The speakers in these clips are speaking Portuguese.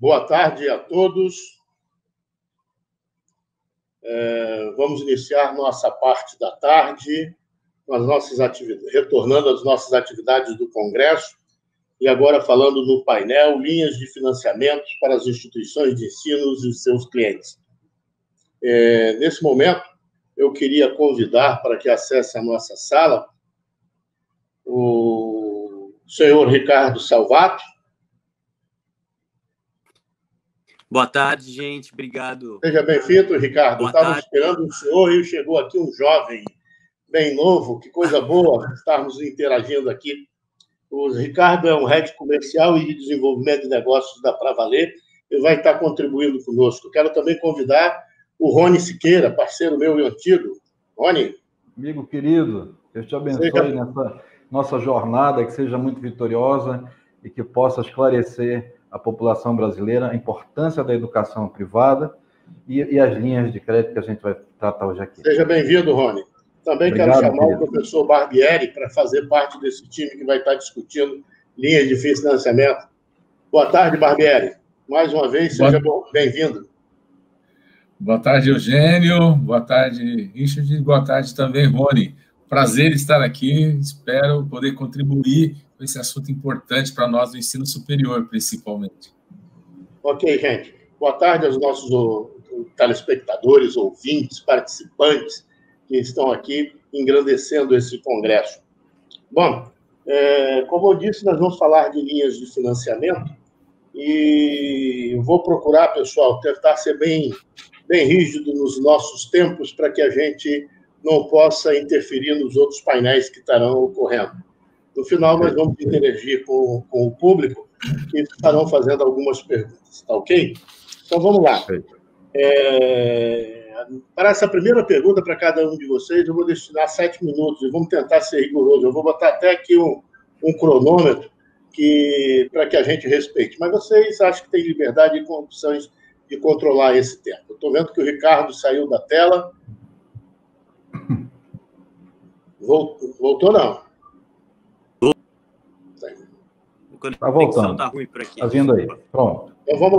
Boa tarde a todos. Vamos iniciar nossa parte da tarde, com as nossas retornando às nossas atividades do Congresso, e agora falando no painel Linhas de Financiamento para as Instituições de Ensino e seus clientes. Nesse momento, eu queria convidar para que acesse a nossa sala o senhor Ricardo Salvato. Boa tarde, gente. Obrigado. Seja bem-vindo, Ricardo. Estávamos esperando o senhor e chegou aqui um jovem bem novo. Que coisa boa estarmos interagindo aqui. O Ricardo é um head comercial e de desenvolvimento de negócios da Pravaler e vai estar contribuindo conosco. Quero também convidar o Rony Siqueira, parceiro meu e antigo. Rony. Amigo querido, Deus te abençoe nessa nossa jornada, que seja muito vitoriosa e que possa esclarecer a população brasileira a importância da educação privada e as linhas de crédito que a gente vai tratar hoje aqui. Seja bem-vindo, Rony. Também Obrigado, quero chamar querido. o professor Barbieri para fazer parte desse time que vai estar discutindo linhas de financiamento. Boa tarde, Barbieri. Mais uma vez, seja bem-vindo. Boa tarde, Eugênio. Boa tarde, Richard. Boa tarde também, Rony. Prazer estar aqui. Espero poder contribuir com esse assunto importante para nós do ensino superior, principalmente. Ok, gente. Boa tarde aos nossos telespectadores, ouvintes, participantes que estão aqui engrandecendo esse congresso. Bom, como eu disse, nós vamos falar de linhas de financiamento e eu vou procurar, pessoal, tentar ser bem rígido nos nossos tempos para que a gente não possa interferir nos outros painéis que estarão ocorrendo. No final, nós vamos interagir com o público que estarão fazendo algumas perguntas, tá ok? Então, vamos lá. Para essa primeira pergunta, para cada um de vocês, eu vou destinar 7 minutos e vamos tentar ser rigoroso. Eu vou botar até aqui um cronômetro para que a gente respeite. Mas vocês acham que têm liberdade e condições de controlar esse tempo. Eu estou vendo que o Ricardo saiu da tela. Voltou, não? Está voltando. Está ruim por aqui. Está vindo aí. Pronto. Então, vamos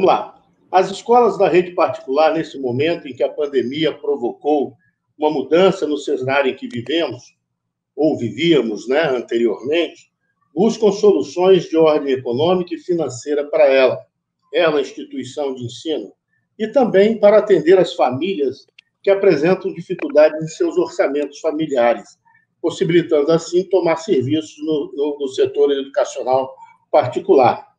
lá. As escolas da rede particular, nesse momento em que a pandemia provocou uma mudança no cenário em que vivemos, ou vivíamos, né, anteriormente, buscam soluções de ordem econômica e financeira para ela, instituição de ensino, e também para atender as famílias que apresentam dificuldades em seus orçamentos familiares, possibilitando, assim, tomar serviços no setor educacional particular.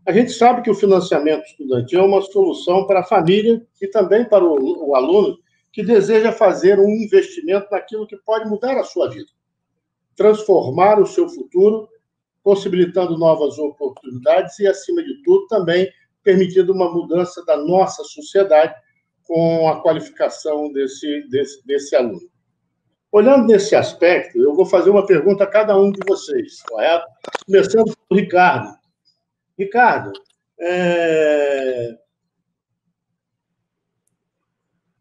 A gente sabe que o financiamento estudantil é uma solução para a família e também para o aluno que deseja fazer um investimento naquilo que pode mudar a sua vida, transformar o seu futuro, possibilitando novas oportunidades e, acima de tudo, também permitindo uma mudança da nossa sociedade com a qualificação desse aluno. Olhando nesse aspecto, eu vou fazer uma pergunta a cada um de vocês, correto? Começando por Ricardo. Ricardo,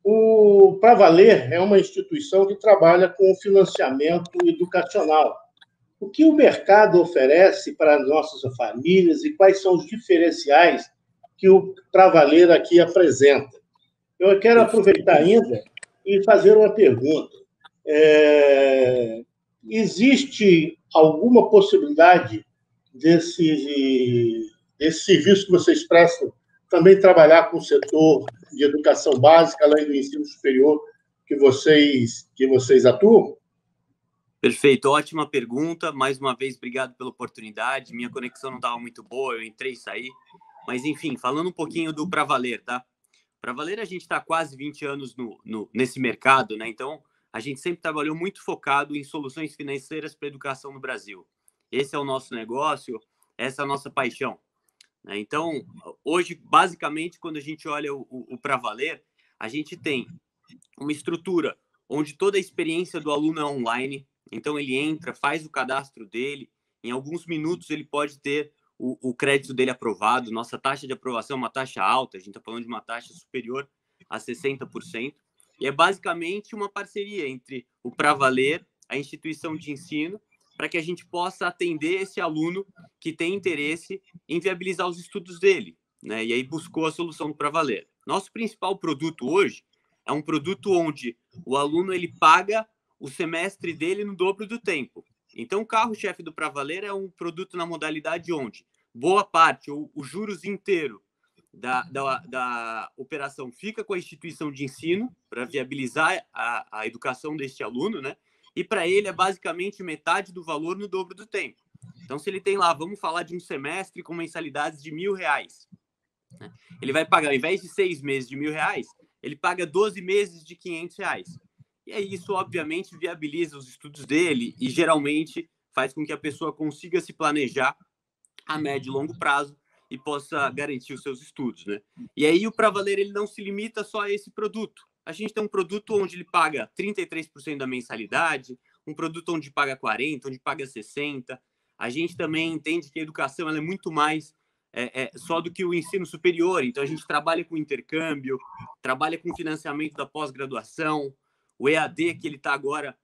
o Pravaler é uma instituição que trabalha com financiamento educacional. O que o mercado oferece para as nossas famílias e quais são os diferenciais que o Pravaler aqui apresenta? Eu quero aproveitar ainda e fazer uma pergunta. Existe alguma possibilidade desse serviço que vocês prestam também trabalhar com o setor de educação básica, além do ensino superior que vocês atuam? Perfeito, ótima pergunta. Mais uma vez, obrigado pela oportunidade. Minha conexão não estava muito boa, eu entrei e saí. Mas, enfim, falando um pouquinho do Pravaler, tá? Pravaler, a gente está há quase 20 anos nesse mercado, né? Então, a gente sempre trabalhou muito focado em soluções financeiras para a educação no Brasil. Esse é o nosso negócio, essa é a nossa paixão. Então, hoje, basicamente, quando a gente olha o Pravaler, a gente tem uma estrutura onde toda a experiência do aluno é online. Então, ele entra, faz o cadastro dele, em alguns minutos ele pode ter o crédito dele aprovado. Nossa taxa de aprovação é uma taxa alta, a gente está falando de uma taxa superior a 60%. E é basicamente uma parceria entre o Pravaler, a instituição de ensino para que a gente possa atender esse aluno que tem interesse em viabilizar os estudos dele, né? E aí buscou a solução do Pra Valer. Nosso principal produto hoje é um produto onde o aluno ele paga o semestre dele no dobro do tempo. Então, o carro-chefe do Pra Valer é um produto na modalidade onde boa parte, ou o juros inteiro da operação fica com a instituição de ensino para viabilizar a educação deste aluno, né? E para ele é basicamente metade do valor no dobro do tempo. Então, se ele tem lá, vamos falar de um semestre com mensalidades de R$1.000, né? Ele vai pagar, ao invés de 6 meses de R$1.000, ele paga 12 meses de R$500. E aí isso, obviamente, viabiliza os estudos dele e, geralmente, faz com que a pessoa consiga se planejar a médio e longo prazo e possa garantir os seus estudos, né? E aí o Pra Valer ele não se limita só a esse produto. A gente tem um produto onde ele paga 33% da mensalidade, um produto onde paga 40%, onde paga 60%. A gente também entende que a educação ela é muito mais só do que o ensino superior. Então, a gente trabalha com intercâmbio, trabalha com financiamento da pós-graduação, o EAD, que ele está agora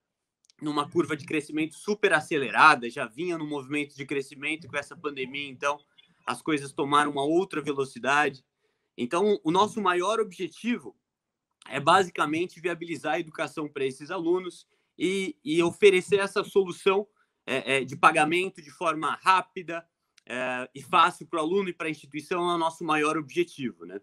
numa curva de crescimento super acelerada, já vinha no movimento de crescimento com essa pandemia, então as coisas tomaram uma outra velocidade. Então, o nosso maior objetivo é basicamente viabilizar a educação para esses alunos e oferecer essa solução de pagamento de forma rápida e fácil para o aluno e para a instituição. É o nosso maior objetivo, né?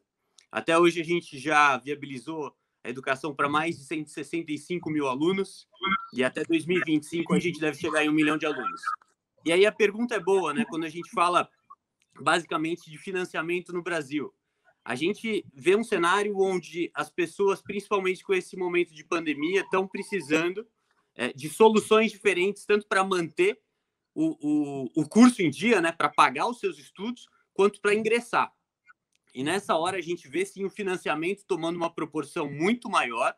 Até hoje a gente já viabilizou a educação para mais de 165 mil alunos e até 2025 a gente deve chegar em 1 milhão de alunos. E aí a pergunta é boa, né? Quando a gente fala basicamente de financiamento no Brasil, a gente vê um cenário onde as pessoas, principalmente com esse momento de pandemia, estão precisando de soluções diferentes, tanto para manter o curso em dia, né, para pagar os seus estudos, quanto para ingressar. E nessa hora a gente vê sim o financiamento tomando uma proporção muito maior,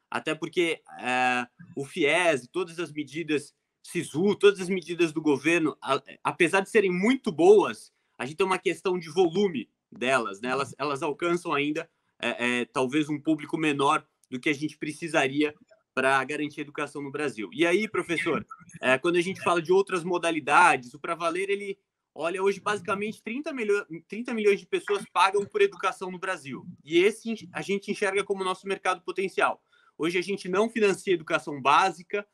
até porque o FIES, todas as medidas SISU, todas as medidas do governo, apesar de serem muito boas, a gente tem uma questão de volume delas, né? Elas alcançam ainda talvez um público menor do que a gente precisaria para garantir a educação no Brasil. E aí, professor, quando a gente fala de outras modalidades, o Pra Valer, ele olha, hoje basicamente 30 milhões de pessoas pagam por educação no Brasil. E esse a gente enxerga como nosso mercado potencial. Hoje a gente não financia educação básica,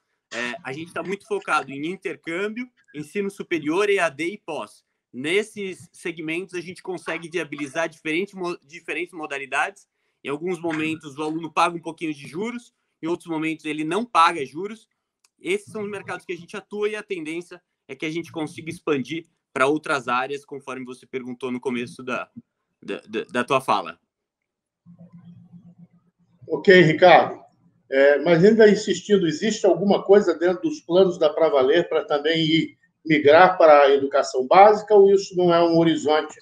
a gente está muito focado em intercâmbio, ensino superior, EAD e pós. Nesses segmentos a gente consegue viabilizar diferentes modalidades. Em alguns momentos o aluno paga um pouquinho de juros, em outros momentos ele não paga juros. Esses são os mercados que a gente atua e a tendência é que a gente consiga expandir para outras áreas, conforme você perguntou no começo da tua fala. Ok, Ricardo. Mas ainda insistindo, existe alguma coisa dentro dos planos da Pra Valer para também migrar para a educação básica, ou isso não é um horizonte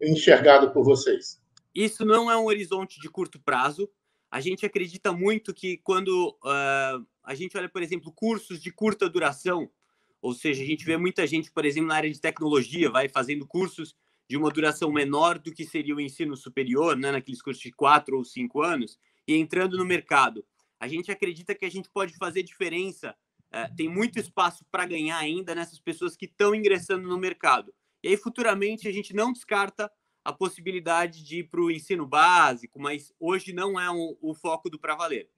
enxergado por vocês? Isso não é um horizonte de curto prazo. A gente acredita muito que quando a gente olha, por exemplo, cursos de curta duração, ou seja, a gente vê muita gente, por exemplo, na área de tecnologia, vai fazendo cursos de uma duração menor do que seria o ensino superior, né, naqueles cursos de 4 ou 5 anos, e entrando no mercado. A gente acredita que a gente pode fazer diferença, tem muito espaço para ganhar ainda nessas pessoas que estão ingressando no mercado. E aí, futuramente, a gente não descarta a possibilidade de ir para o ensino básico, mas hoje não é o foco do Pra Valer.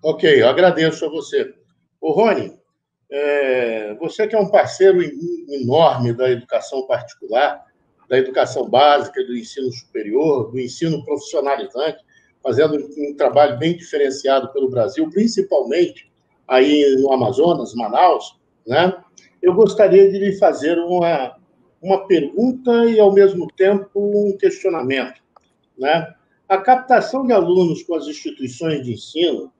Ok, eu agradeço a você. Ô, Rony, você que é um parceiro enorme da educação particular, da educação básica, do ensino superior, do ensino profissionalizante, fazendo um trabalho bem diferenciado pelo Brasil, principalmente aí no Amazonas, Manaus, né? Eu gostaria de lhe fazer uma pergunta e, ao mesmo tempo, um questionamento, né? A captação de alunos com as instituições de ensino,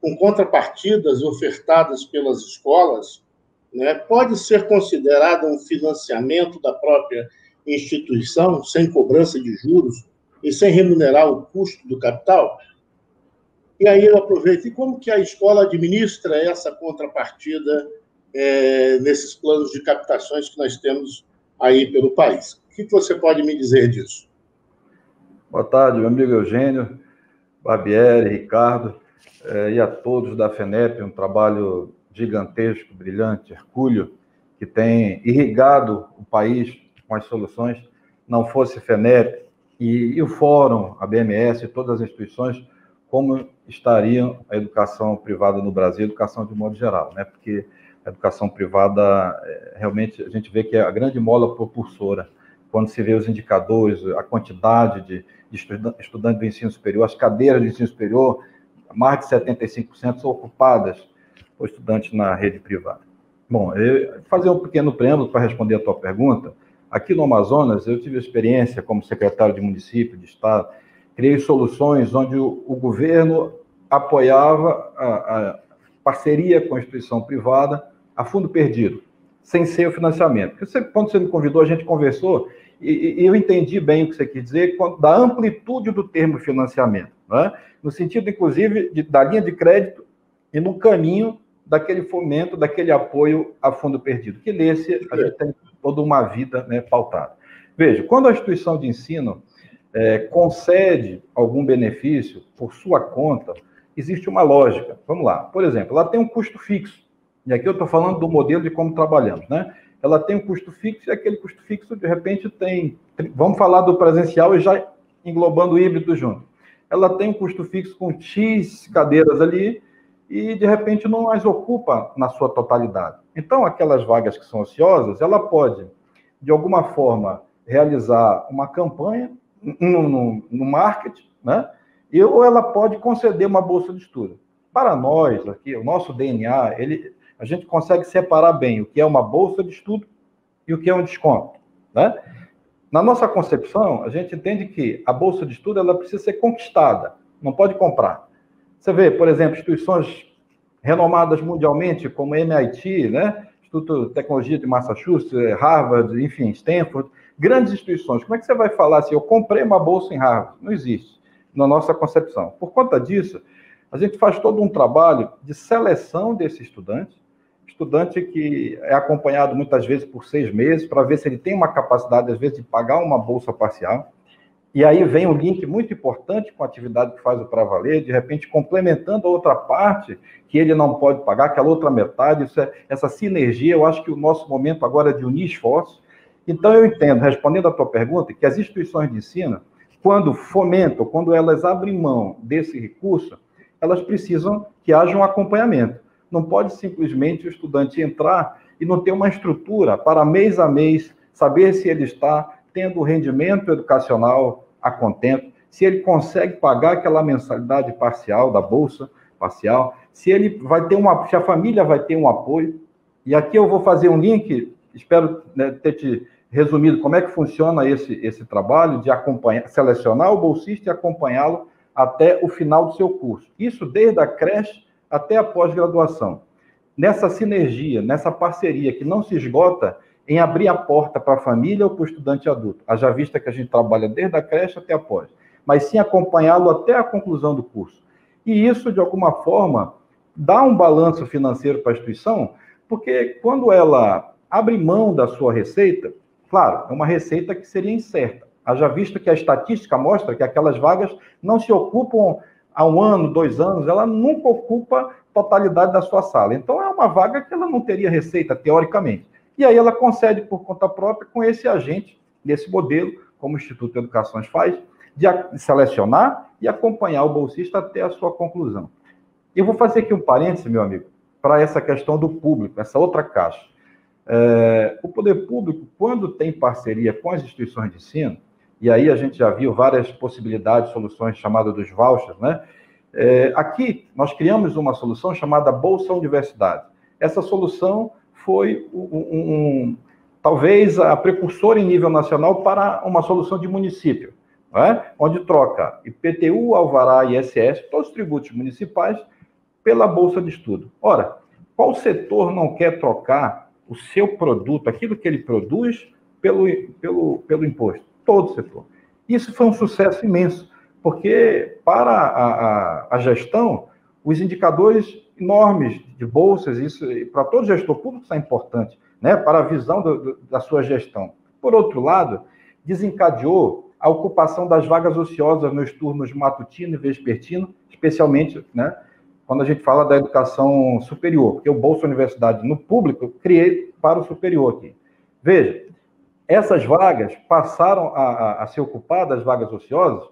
com contrapartidas ofertadas pelas escolas, né, pode ser considerada um financiamento da própria instituição, sem cobrança de juros e sem remunerar o custo do capital? E aí eu aproveito, e como que a escola administra essa contrapartida nesses planos de captações que nós temos aí pelo país? O que você pode me dizer disso? Boa tarde, meu amigo Eugênio, Barbieri, Ricardo, e a todos da FENEP, um trabalho gigantesco, brilhante, hercúleo, que tem irrigado o país com as soluções, não fosse FENEP e o Fórum, a BMS e todas as instituições, como estaria a educação privada no Brasil, a educação de modo geral, né? Porque a educação privada, realmente, a gente vê que é a grande mola propulsora, quando se vê os indicadores, a quantidade de estudantes do ensino superior, as cadeiras de ensino superior, mais de 75% são ocupadas por estudantes na rede privada. Bom, eu vou fazer um pequeno preâmbulo para responder a tua pergunta. Aqui no Amazonas, eu tive experiência como secretário de município, de estado, criei soluções onde o governo apoiava a parceria com a instituição privada a fundo perdido, sem ser o financiamento. Porque quando você me convidou, a gente conversou, e eu entendi bem o que você quis dizer, da amplitude do termo financiamento, né? No sentido, inclusive, da linha de crédito e no caminho daquele fomento, daquele apoio a fundo perdido, que nesse a gente tem toda uma vida, né, pautada. Veja, quando a instituição de ensino concede algum benefício por sua conta, existe uma lógica. Vamos lá. Por exemplo, ela tem um custo fixo. E aqui eu estou falando do modelo de como trabalhamos, né? Ela tem um custo fixo e aquele custo fixo, de repente, tem... Vamos falar do presencial e já englobando o híbrido junto. Ela tem um custo fixo com X cadeiras ali e, de repente, não as ocupa na sua totalidade. Então, aquelas vagas que são ociosas, ela pode, de alguma forma, realizar uma campanha no marketing, né? Ou ela pode conceder uma bolsa de estudo. Para nós, aqui, o nosso DNA, a gente consegue separar bem o que é uma bolsa de estudo e o que é um desconto, né? Na nossa concepção, a gente entende que a bolsa de estudo ela precisa ser conquistada, não pode comprar. Você vê, por exemplo, instituições renomadas mundialmente, como MIT, né? Instituto de Tecnologia de Massachusetts, Harvard, enfim, Stanford, grandes instituições. Como é que você vai falar assim, eu comprei uma bolsa em Harvard? Não existe, na nossa concepção. Por conta disso, a gente faz todo um trabalho de seleção desse estudante que é acompanhado muitas vezes por 6 meses, para ver se ele tem uma capacidade, às vezes, de pagar uma bolsa parcial. E aí vem um link muito importante com a atividade que faz o Pra Valer, de repente complementando a outra parte que ele não pode pagar, aquela outra metade, essa sinergia. Eu acho que o nosso momento agora é de unir esforços. Então, eu entendo, respondendo à tua pergunta, que as instituições de ensino, quando fomentam, quando elas abrem mão desse recurso, elas precisam que haja um acompanhamento. Não pode simplesmente o estudante entrar e não ter uma estrutura para mês a mês saber se ele está tendo rendimento educacional a contento, se ele consegue pagar aquela mensalidade parcial da bolsa parcial, se ele vai ter se a família vai ter um apoio. E aqui eu vou fazer um link, espero, né, ter te resumido como é que funciona esse trabalho de selecionar o bolsista e acompanhá-lo até o final do seu curso. Isso desde a creche até a pós-graduação. Nessa sinergia, nessa parceria que não se esgota em abrir a porta para a família ou para o estudante adulto, haja vista que a gente trabalha desde a creche até a pós, mas sim acompanhá-lo até a conclusão do curso. E isso, de alguma forma, dá um balanço financeiro para a instituição, porque quando ela abre mão da sua receita, claro, é uma receita que seria incerta. Haja visto que a estatística mostra que aquelas vagas não se ocupam há 1 ano, 2 anos, ela nunca ocupa a totalidade da sua sala. Então, é uma vaga que ela não teria receita, teoricamente. E aí ela concede por conta própria com esse agente, desse modelo, como o Instituto de Educações faz, de selecionar e acompanhar o bolsista até a sua conclusão. Eu vou fazer aqui um parêntese, meu amigo, para essa questão do público, essa outra caixa. O poder público, quando tem parceria com as instituições de ensino, e aí a gente já viu várias possibilidades, soluções chamadas dos vouchers, né? Aqui, nós criamos uma solução chamada Bolsa Universidade. Essa solução foi talvez a precursora em nível nacional para uma solução de município, né? Onde troca IPTU, Alvará e ISS, todos os tributos municipais, pela Bolsa de Estudo. Ora, qual setor não quer trocar o seu produto, aquilo que ele produz, pelo imposto? Todo setor. Isso foi um sucesso imenso, porque para a gestão, os indicadores enormes de bolsas, isso para todo gestor público isso é importante, né? Para a visão da sua gestão. Por outro lado, desencadeou a ocupação das vagas ociosas nos turnos matutino e vespertino, especialmente, né, quando a gente fala da educação superior, porque o Bolsa Universidade no público eu criei para o superior aqui. Veja, essas vagas passaram a ser ocupadas, as vagas ociosas,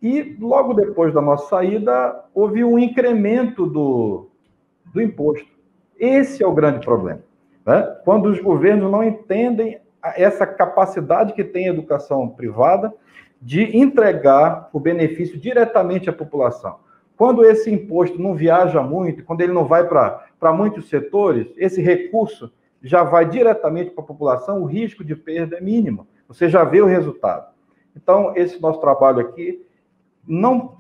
e logo depois da nossa saída houve um incremento do imposto. Esse é o grande problema, né? Quando os governos não entendem essa capacidade que tem a educação privada de entregar o benefício diretamente à população. Quando esse imposto não viaja muito, quando ele não vai para muitos setores, esse recurso já vai diretamente para a população, o risco de perda é mínimo. Você já vê o resultado. Então, esse nosso trabalho aqui não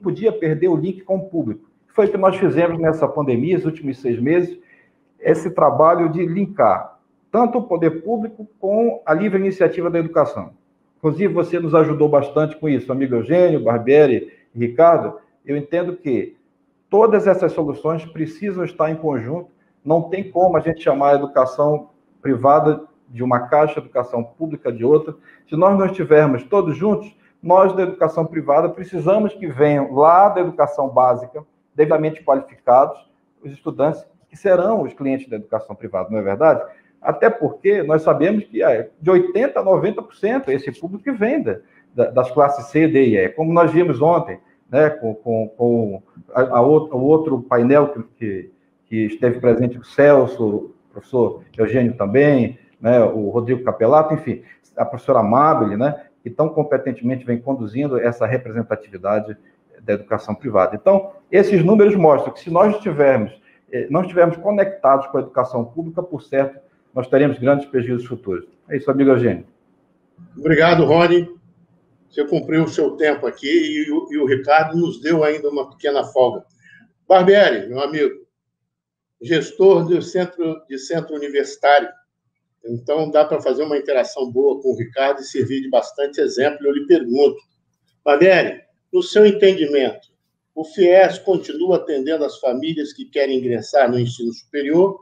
podia perder o link com o público. Foi o que nós fizemos nessa pandemia, os últimos 6 meses, esse trabalho de linkar tanto o poder público com a livre iniciativa da educação. Inclusive, você nos ajudou bastante com isso, amigo Eugênio, Barbieri e Ricardo. Eu entendo que todas essas soluções precisam estar em conjunto. Não tem como a gente chamar a educação privada de uma caixa, a educação pública de outra. Se nós não estivermos todos juntos, nós da educação privada precisamos que venham lá da educação básica, devidamente qualificados, os estudantes que serão os clientes da educação privada, não é verdade? Até porque nós sabemos que de 80% a 90% esse público que vem das classes C, D e E. Como nós vimos ontem, né, com o outro painel que esteve presente, o Celso, o professor Eugênio também, né, o Rodrigo Capelato, enfim, a professora Amabile, né, que tão competentemente vem conduzindo essa representatividade da educação privada. Então, esses números mostram que se nós não estivermos conectados com a educação pública, por certo, nós teremos grandes prejuízos futuros. É isso, amigo Eugênio. Obrigado, Rony. Você cumpriu o seu tempo aqui e o Ricardo nos deu ainda uma pequena folga. Barbieri, meu amigo, gestor do centro universitário. Então, dá para fazer uma interação boa com o Ricardo e servir de bastante exemplo. Eu lhe pergunto, Barbieri, no seu entendimento, o FIES continua atendendo as famílias que querem ingressar no ensino superior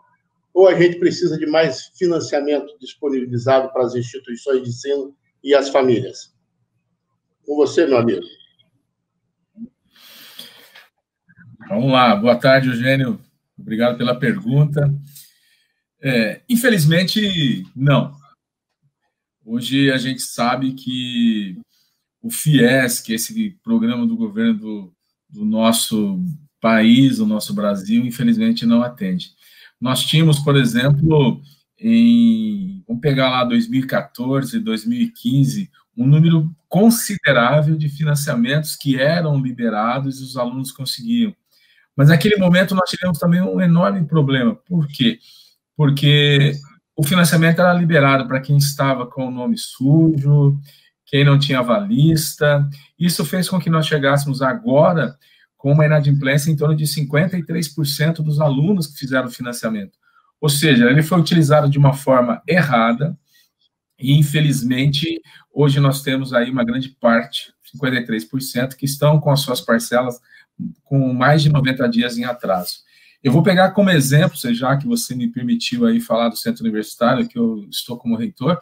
ou a gente precisa de mais financiamento disponibilizado para as instituições de ensino e as famílias? Com você, meu amigo. Vamos lá. Boa tarde, Eugênio. Obrigado pela pergunta. Infelizmente, não. Hoje a gente sabe que o FIES, que é esse programa do governo do nosso país, do nosso Brasil, infelizmente não atende. Nós tínhamos, por exemplo, vamos pegar lá 2014, 2015, um número considerável de financiamentos que eram liberados e os alunos conseguiam. Mas naquele momento nós tivemos também um enorme problema. Por quê? Porque o financiamento era liberado para quem estava com o nome sujo, quem não tinha avalista. Isso fez com que nós chegássemos agora com uma inadimplência em torno de 53% dos alunos que fizeram o financiamento. Ou seja, ele foi utilizado de uma forma errada e, infelizmente, hoje nós temos aí uma grande parte, 53%, que estão com as suas parcelas com mais de 90 dias em atraso. Eu vou pegar como exemplo, já que você me permitiu aí falar do centro universitário, que eu estou como reitor,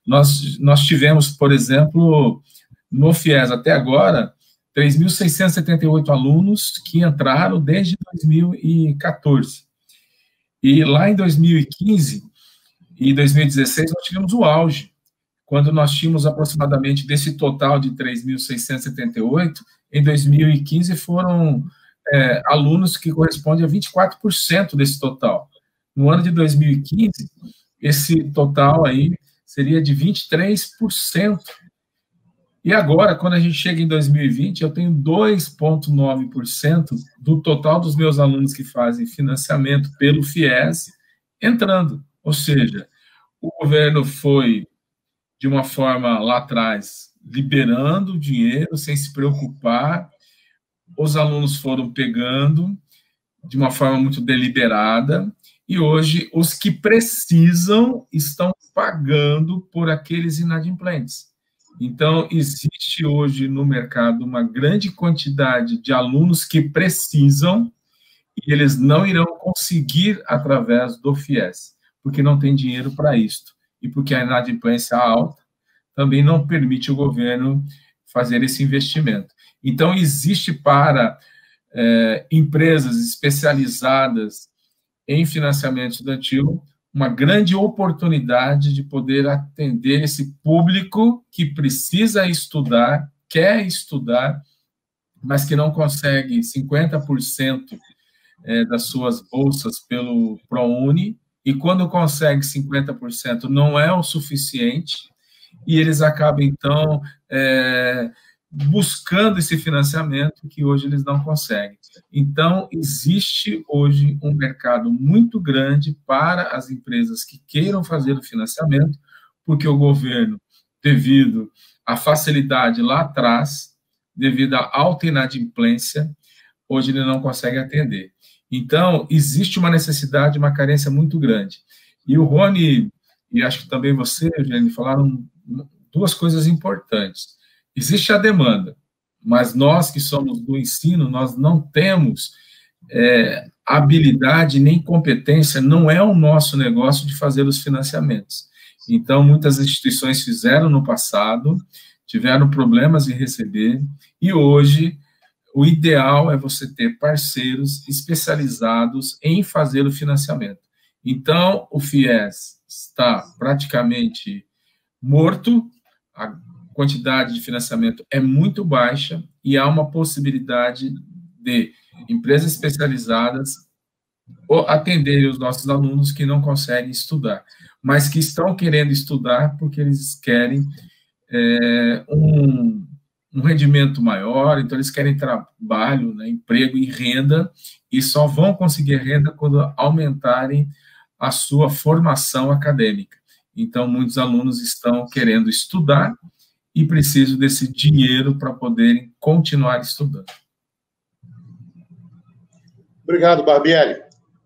nós tivemos, por exemplo, no FIES até agora, 3.678 alunos que entraram desde 2014. E lá em 2015 e 2016 nós tivemos o auge, quando nós tínhamos aproximadamente desse total de 3.678, em 2015 foram alunos que correspondem a 24% desse total. No ano de 2015, esse total aí seria de 23%. E agora, quando a gente chega em 2020, eu tenho 2,9% do total dos meus alunos que fazem financiamento pelo FIES entrando. Ou seja, o governo foi, de uma forma lá atrás, liberando o dinheiro sem se preocupar, os alunos foram pegando de uma forma muito deliberada, e hoje os que precisam estão pagando por aqueles inadimplentes. Então, existe hoje no mercado uma grande quantidade de alunos que precisam e eles não irão conseguir através do FIES, porque não tem dinheiro para isto. E porque a inadimplência alta também não permite o governo fazer esse investimento. Então, existe para empresas especializadas em financiamento estudantil uma grande oportunidade de poder atender esse público que precisa estudar, quer estudar, mas que não consegue 50% das suas bolsas pelo ProUni, e quando consegue 50% não é o suficiente, e eles acabam, então, buscando esse financiamento que hoje eles não conseguem. Então, existe hoje um mercado muito grande para as empresas que queiram fazer o financiamento, porque o governo, devido à facilidade lá atrás, devido à alta inadimplência, hoje ele não consegue atender. Então, existe uma necessidade, uma carência muito grande. E o Rony, e acho que também você, Eugênio, falaram duas coisas importantes. Existe a demanda, mas nós que somos do ensino, nós não temos habilidade nem competência, não é o nosso negócio de fazer os financiamentos. Então, muitas instituições fizeram no passado, tiveram problemas em receber, e hoje o ideal é você ter parceiros especializados em fazer o financiamento. Então, o FIES está praticamente morto, a quantidade de financiamento é muito baixa e há uma possibilidade de empresas especializadas atenderem os nossos alunos que não conseguem estudar, mas que estão querendo estudar porque eles querem um rendimento maior, então eles querem trabalho, né, emprego e renda, e só vão conseguir renda quando aumentarem a sua formação acadêmica. Então, muitos alunos estão querendo estudar e precisam desse dinheiro para poderem continuar estudando. Obrigado, Barbieri.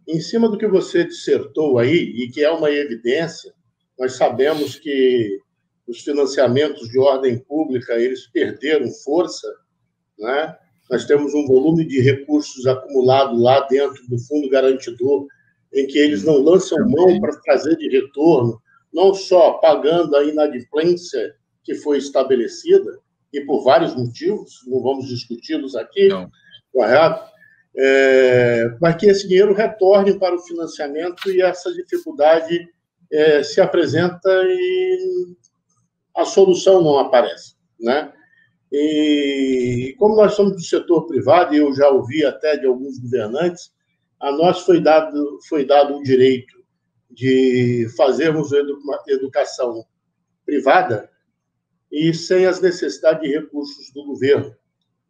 Em cima do que você dissertou aí, e que é uma evidência, nós sabemos que os financiamentos de ordem pública, eles perderam força, né? Nós temos um volume de recursos acumulado lá dentro do Fundo Garantidor, em que eles não lançam mão para trazer de retorno, não só pagando a inadimplência que foi estabelecida, e por vários motivos, não vamos discuti-los aqui, correto? Mas que esse dinheiro retorne para o financiamento e essa dificuldade se apresenta e a solução não aparece, né? E como nós somos do setor privado, e eu já ouvi até de alguns governantes, a nós foi dado o direito de fazermos educação privada e sem as necessidades de recursos do governo.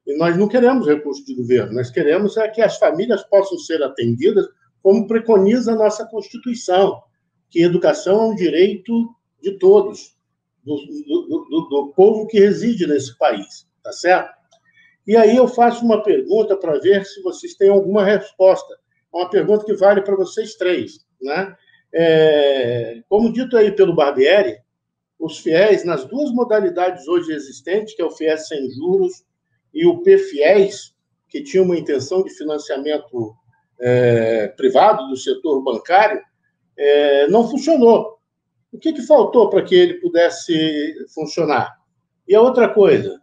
E nós não queremos recursos do governo, nós queremos que as famílias possam ser atendidas como preconiza a nossa Constituição, que educação é um direito de todos, do povo que reside nesse país, tá certo? E aí eu faço uma pergunta para ver se vocês têm alguma resposta. É uma pergunta que vale para vocês três, né? Como dito aí pelo Barbieri, os FIES, nas duas modalidades hoje existentes, que é o FIES sem juros e o PFIES, que tinha uma intenção de financiamento privado do setor bancário, não funcionou. O que faltou para que ele pudesse funcionar? E a outra coisa,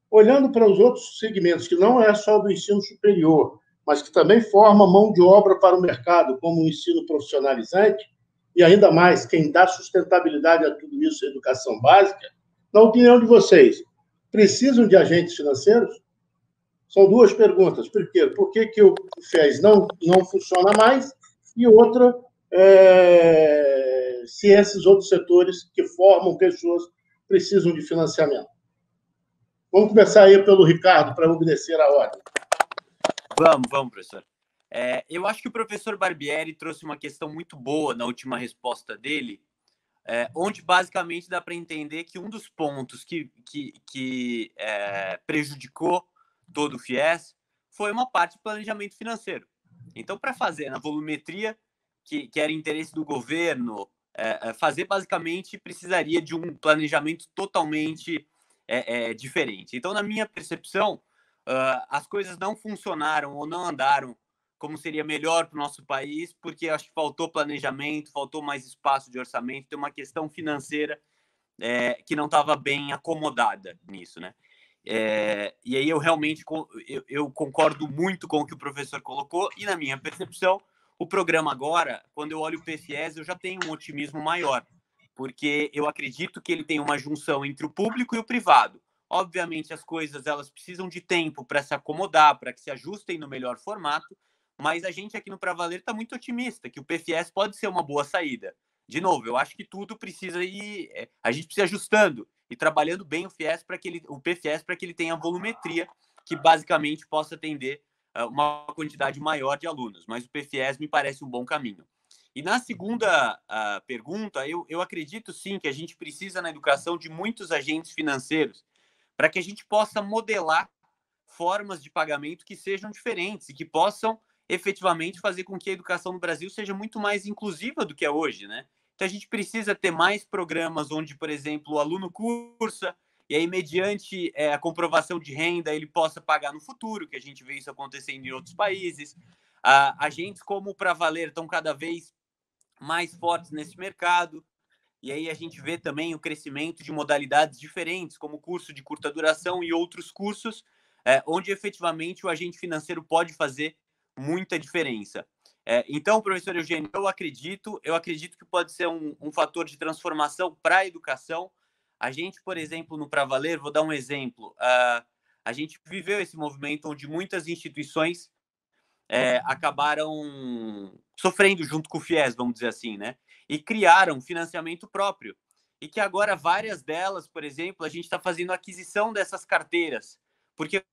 olhando para os outros segmentos, que não é só do ensino superior, mas que também forma mão de obra para o mercado, como o ensino profissionalizante, e ainda mais, quem dá sustentabilidade a tudo isso, a educação básica, na opinião de vocês, precisam de agentes financeiros? São duas perguntas. Primeiro, por que o FIES não funciona mais? E outra, se esses outros setores que formam pessoas precisam de financiamento. Vamos começar aí pelo Ricardo, para obedecer a ordem. Vamos, professor. Eu acho que o professor Barbieri trouxe uma questão muito boa na última resposta dele, onde basicamente dá para entender que um dos pontos que prejudicou todo o FIES foi uma parte de planejamento financeiro. Então, para fazer na volumetria, que era interesse do governo, fazer basicamente precisaria de um planejamento totalmente diferente. Então, na minha percepção, as coisas não funcionaram ou não andaram como seria melhor para o nosso país, porque acho que faltou planejamento, faltou mais espaço de orçamento, tem uma questão financeira que não estava bem acomodada nisso, né? E aí eu realmente eu concordo muito com o que o professor colocou, e na minha percepção, o programa agora, quando eu olho o PFIES, eu já tenho um otimismo maior, porque eu acredito que ele tem uma junção entre o público e o privado. Obviamente, as coisas elas precisam de tempo para se acomodar, para que se ajustem no melhor formato, mas a gente aqui no Pra Valer está muito otimista, que o PFIES pode ser uma boa saída. De novo, eu acho que tudo precisa ir... A gente precisa ir ajustando e trabalhando bem o PFIES para que ele tenha volumetria, que basicamente possa atender uma quantidade maior de alunos. Mas o PFIES me parece um bom caminho. E na segunda pergunta, eu acredito sim que a gente precisa na educação de muitos agentes financeiros para que a gente possa modelar formas de pagamento que sejam diferentes e que possam efetivamente fazer com que a educação no Brasil seja muito mais inclusiva do que é hoje, né? Então, a gente precisa ter mais programas onde, por exemplo, o aluno cursa e aí, mediante a comprovação de renda, ele possa pagar no futuro, que a gente vê isso acontecendo em outros países. Agentes como o Pra Valer estão cada vez mais fortes nesse mercado. E aí a gente vê também o crescimento de modalidades diferentes, como curso de curta duração e outros cursos, onde efetivamente o agente financeiro pode fazer muita diferença. Então, professor Eugênio, eu acredito que pode ser um fator de transformação para a educação. A gente, por exemplo, no Pra Valer, vou dar um exemplo, a gente viveu esse movimento onde muitas instituições acabaram sofrendo junto com o FIES, vamos dizer assim, né? E criaram financiamento próprio. E que agora várias delas, por exemplo, a gente está fazendo aquisição dessas carteiras, porque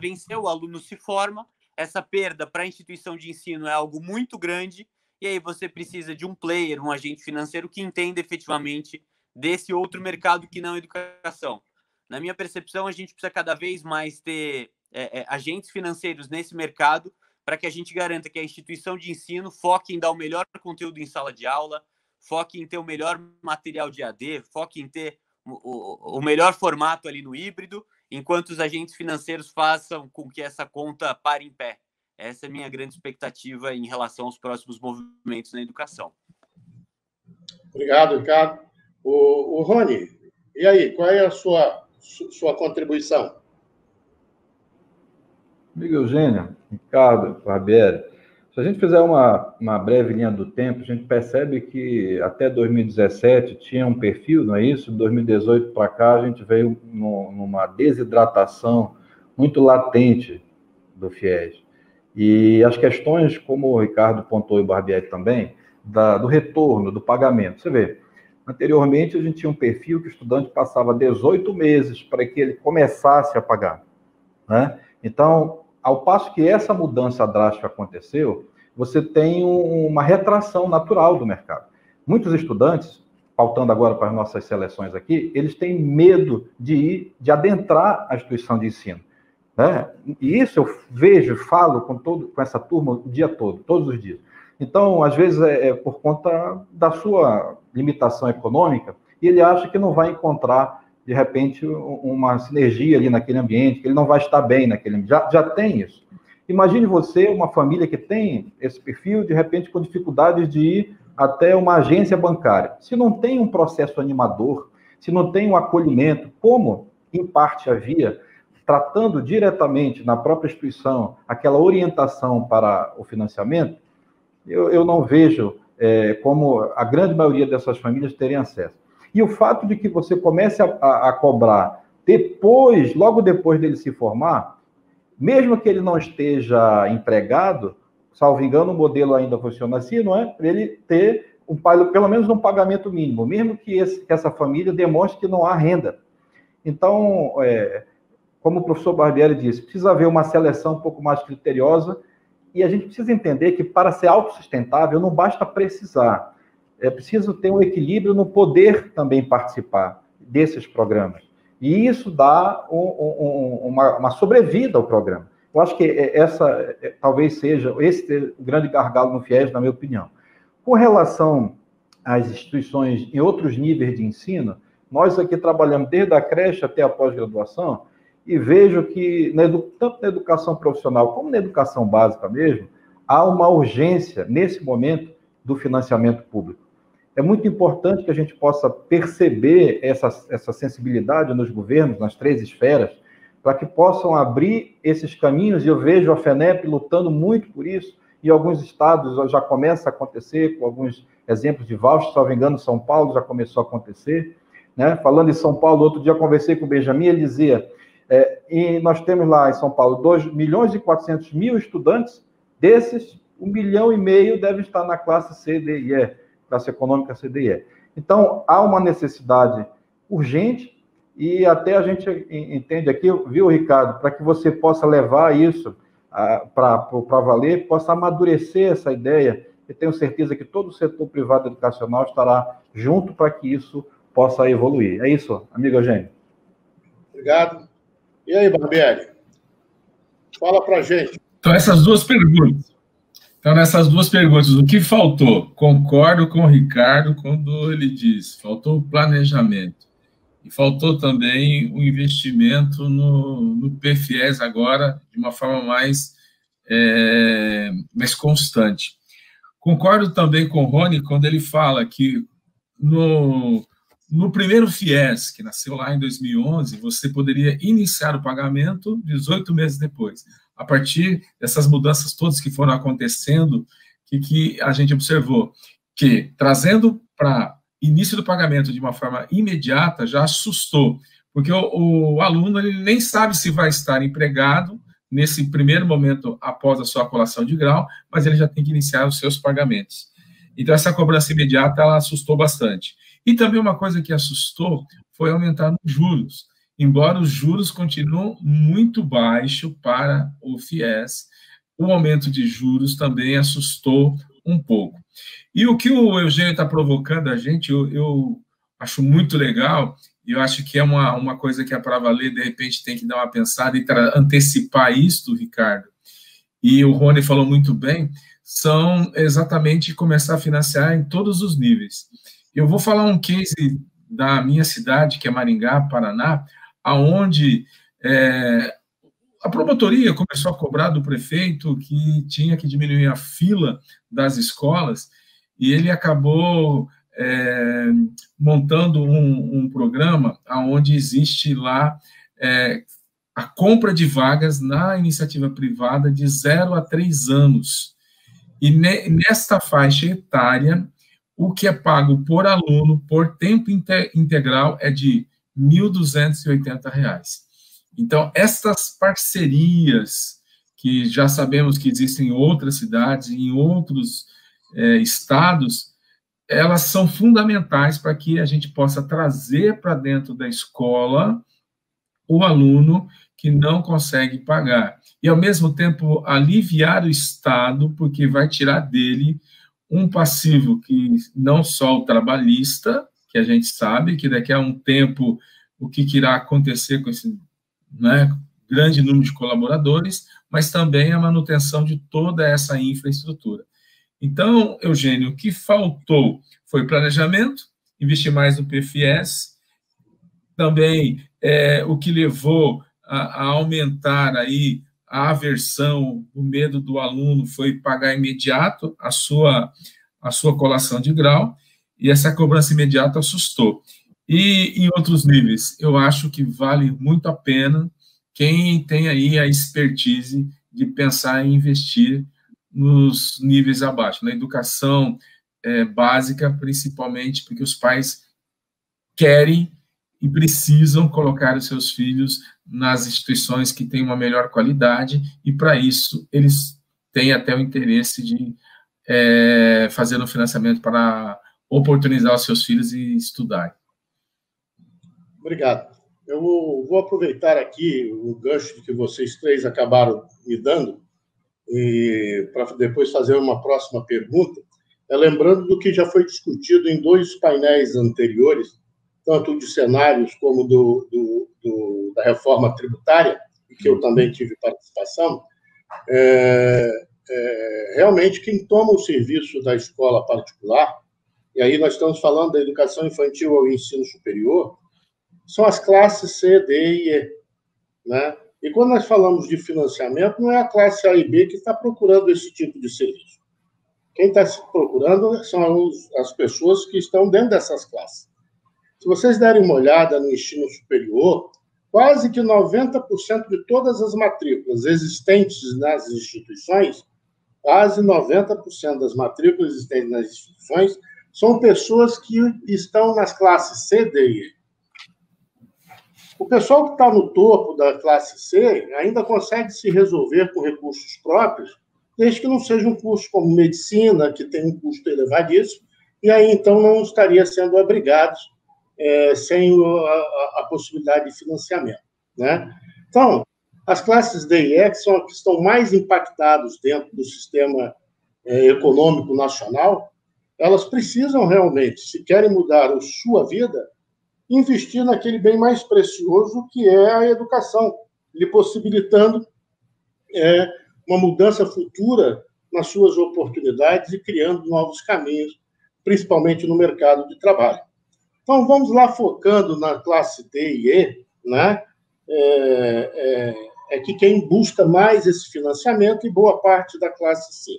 venceu, o aluno se forma, essa perda para a instituição de ensino é algo muito grande, e aí você precisa de um player, um agente financeiro que entenda efetivamente desse outro mercado que não é educação. Na minha percepção, a gente precisa cada vez mais ter agentes financeiros nesse mercado para que a gente garanta que a instituição de ensino foque em dar o melhor conteúdo em sala de aula, foque em ter o melhor material de AD, foque em ter o melhor formato ali no híbrido, enquanto os agentes financeiros façam com que essa conta pare em pé. Essa é a minha grande expectativa em relação aos próximos movimentos na educação. Obrigado, Ricardo. O Rony, e aí, qual é a sua contribuição? Amigo Eugênio, Ricardo, Barbieri, se a gente fizer uma breve linha do tempo, a gente percebe que até 2017 tinha um perfil, não é isso? De 2018 para cá, a gente veio numa desidratação muito latente do FIES. E as questões, como o Ricardo pontuou e o Barbieri também, do retorno, do pagamento. Você vê, anteriormente a gente tinha um perfil que o estudante passava 18 meses para que ele começasse a pagar, né? Então, ao passo que essa mudança drástica aconteceu, você tem uma retração natural do mercado. Muitos estudantes, faltando agora para as nossas seleções aqui, eles têm medo de adentrar a instituição de ensino, né? E isso eu vejo, falo com essa turma o dia todo, todos os dias. Então, às vezes, é por conta da sua limitação econômica, e ele acha que não vai encontrar de repente, uma sinergia ali naquele ambiente, que ele não vai estar bem naquele ambiente. Já tem isso. Imagine você, uma família que tem esse perfil, de repente, com dificuldades de ir até uma agência bancária. Se não tem um processo animador, se não tem um acolhimento, como, em parte, havia, tratando diretamente na própria instituição aquela orientação para o financiamento, eu não vejo como a grande maioria dessas famílias terem acesso. E o fato de que você comece a cobrar logo depois dele se formar, mesmo que ele não esteja empregado, salvo engano, o modelo ainda funciona assim, não é? Para ele ter pelo menos um pagamento mínimo, mesmo que essa família demonstre que não há renda. Então, como o professor Barbieri disse, precisa haver uma seleção um pouco mais criteriosa, e a gente precisa entender que para ser autossustentável não basta precisar. É preciso ter um equilíbrio no poder também participar desses programas. E isso dá uma sobrevida ao programa. Eu acho que talvez seja esse o grande gargalo no FIES, na minha opinião. Com relação às instituições em outros níveis de ensino, nós aqui trabalhamos desde a creche até a pós-graduação, e vejo que, tanto na educação profissional como na educação básica mesmo, há uma urgência, nesse momento, do financiamento público. É muito importante que a gente possa perceber essa sensibilidade nos governos, nas três esferas, para que possam abrir esses caminhos, e eu vejo a FENEP lutando muito por isso, e alguns estados já começa a acontecer, com alguns exemplos de voucher, se não me engano, São Paulo já começou a acontecer, né? Falando em São Paulo, outro dia eu conversei com o Benjamin, ele dizia, e nós temos lá em São Paulo 2.400.000 estudantes, desses, 1,5 milhão devem estar na classe C, D e E, classe econômica C, D e E. Então, há uma necessidade urgente, e até a gente entende aqui, viu, Ricardo, para que você possa levar isso para valer, possa amadurecer essa ideia, e tenho certeza que todo o setor privado educacional estará junto para que isso possa evoluir. É isso, amigo Eugênio. Obrigado. E aí, Barbieri? Fala para a gente. Então, nessas duas perguntas, o que faltou? Concordo com o Ricardo quando ele diz, faltou o planejamento. E faltou também o investimento no PFIES agora, de uma forma mais constante. Concordo também com o Rony quando ele fala que no primeiro FIES, que nasceu lá em 2011, você poderia iniciar o pagamento 18 meses depois. A partir dessas mudanças todas que foram acontecendo, que a gente observou que, trazendo para início do pagamento de uma forma imediata, já assustou, porque o aluno ele nem sabe se vai estar empregado nesse primeiro momento após a sua colação de grau, mas ele já tem que iniciar os seus pagamentos. Então, essa cobrança imediata, ela assustou bastante. E também uma coisa que assustou foi aumentar os juros. Embora os juros continuam muito baixos para o FIES, o aumento de juros também assustou um pouco. E o que o Eugênio está provocando a gente, eu acho muito legal, e eu acho que é uma coisa que a Pravaler, de repente, tem que dar uma pensada e antecipar isso, Ricardo, e o Rony falou muito bem, são exatamente começar a financiar em todos os níveis. Eu vou falar um case da minha cidade, que é Maringá, Paraná, aonde a promotoria começou a cobrar do prefeito que tinha que diminuir a fila das escolas, e ele acabou montando um programa onde existe lá a compra de vagas na iniciativa privada de 0 a 3 anos. E nesta faixa etária, o que é pago por aluno, por tempo integral, é de R$ 1.280. Então, essas parcerias, que já sabemos que existem em outras cidades, em outros estados, elas são fundamentais para que a gente possa trazer para dentro da escola o aluno que não consegue pagar. E, ao mesmo tempo, aliviar o Estado, porque vai tirar dele um passivo que não só o trabalhista, que a gente sabe que daqui a um tempo o que irá acontecer com esse grande número de colaboradores, mas também a manutenção de toda essa infraestrutura. Então, Eugênio, o que faltou foi planejamento, investir mais no PFIES, também o que levou a aumentar aí a aversão, o medo do aluno foi pagar imediato a sua colação de grau, e essa cobrança imediata assustou. E em outros níveis, eu acho que vale muito a pena quem tem aí a expertise de pensar em investir nos níveis abaixo, na educação básica, principalmente porque os pais querem e precisam colocar os seus filhos nas instituições que têm uma melhor qualidade, e para isso eles têm até o interesse de fazer um financiamento para oportunizar os seus filhos e estudarem. Obrigado. Eu vou aproveitar aqui o gancho que vocês três acabaram me dando, e para depois fazer uma próxima pergunta, lembrando do que já foi discutido em 2 painéis anteriores, tanto de cenários como da reforma tributária, em que eu também tive participação. Realmente, quem toma o serviço da escola particular, e aí nós estamos falando da educação infantil ao ensino superior, são as classes C, D e E, né? E quando nós falamos de financiamento, não é a classe A e B que está procurando esse tipo de serviço. Quem está procurando são as pessoas que estão dentro dessas classes. Se vocês derem uma olhada no ensino superior, quase que 90% de todas as matrículas existentes nas instituições, quase 90% das matrículas existentes nas instituições são pessoas que estão nas classes C, D e E. O pessoal que está no topo da classe C ainda consegue se resolver com recursos próprios, desde que não seja um curso como medicina, que tem um custo elevadíssimo, e aí, então, não estaria sendo abrigados sem a possibilidade de financiamento, né? Então, as classes D e E, que são as que estão mais impactadas dentro do sistema econômico nacional, elas precisam realmente, se querem mudar a sua vida, investir naquele bem mais precioso que é a educação, lhe possibilitando uma mudança futura nas suas oportunidades e criando novos caminhos, principalmente no mercado de trabalho. Então, vamos lá focando na classe D e E, né? Que quem busca mais esse financiamento e boa parte da classe C.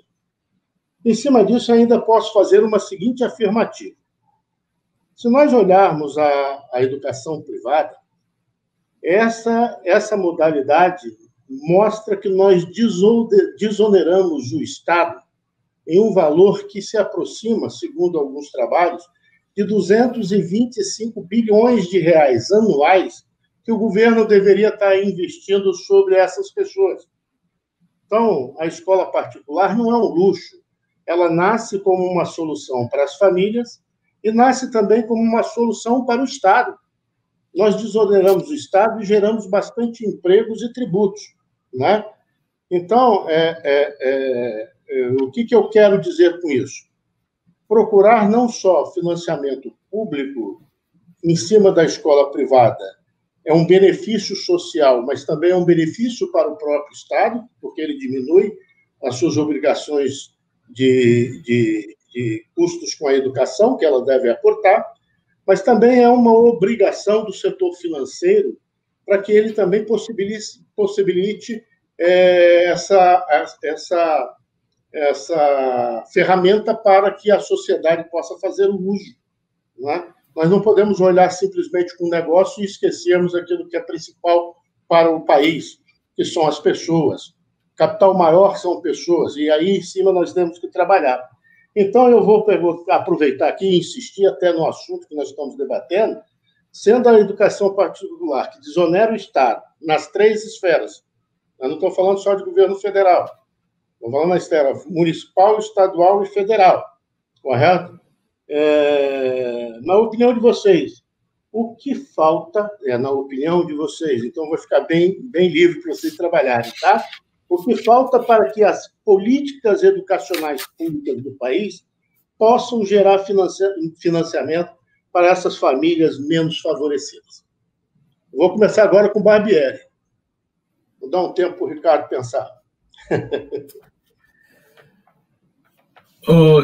Em cima disso, ainda posso fazer uma seguinte afirmativa. Se nós olharmos a educação privada, essa modalidade mostra que nós desoneramos o Estado em um valor que se aproxima, segundo alguns trabalhos, de 225 bilhões de reais anuais que o governo deveria estar investindo sobre essas pessoas. Então, a escola particular não é um luxo. Ela nasce como uma solução para as famílias e nasce também como uma solução para o Estado. Nós desoneramos o Estado e geramos bastante empregos e tributos, né? Então, o que eu quero dizer com isso? Procurar não só financiamento público em cima da escola privada é um benefício social, mas também é um benefício para o próprio Estado, porque ele diminui as suas obrigações de custos com a educação que ela deve aportar, mas também é uma obrigação do setor financeiro para que ele também possibilite essa ferramenta para que a sociedade possa fazer o uso, né? Nós não podemos olhar simplesmente com o negócio e esquecermos aquilo que é principal para o país, que são as pessoas. Capital maior são pessoas, e aí em cima nós temos que trabalhar. Então, eu vou aproveitar aqui e insistir até no assunto que nós estamos debatendo, sendo a educação particular que desonera o Estado nas 3 esferas. Eu não estou falando só de governo federal, estou falando na esfera municipal, estadual e federal, correto? Na opinião de vocês, o que falta, na opinião de vocês, então vou ficar bem livre para vocês trabalharem, tá? O que falta para que as políticas educacionais públicas do país possam gerar financiamento para essas famílias menos favorecidas? Eu vou começar agora com o Barbieri. Vou dar um tempo para o Ricardo pensar.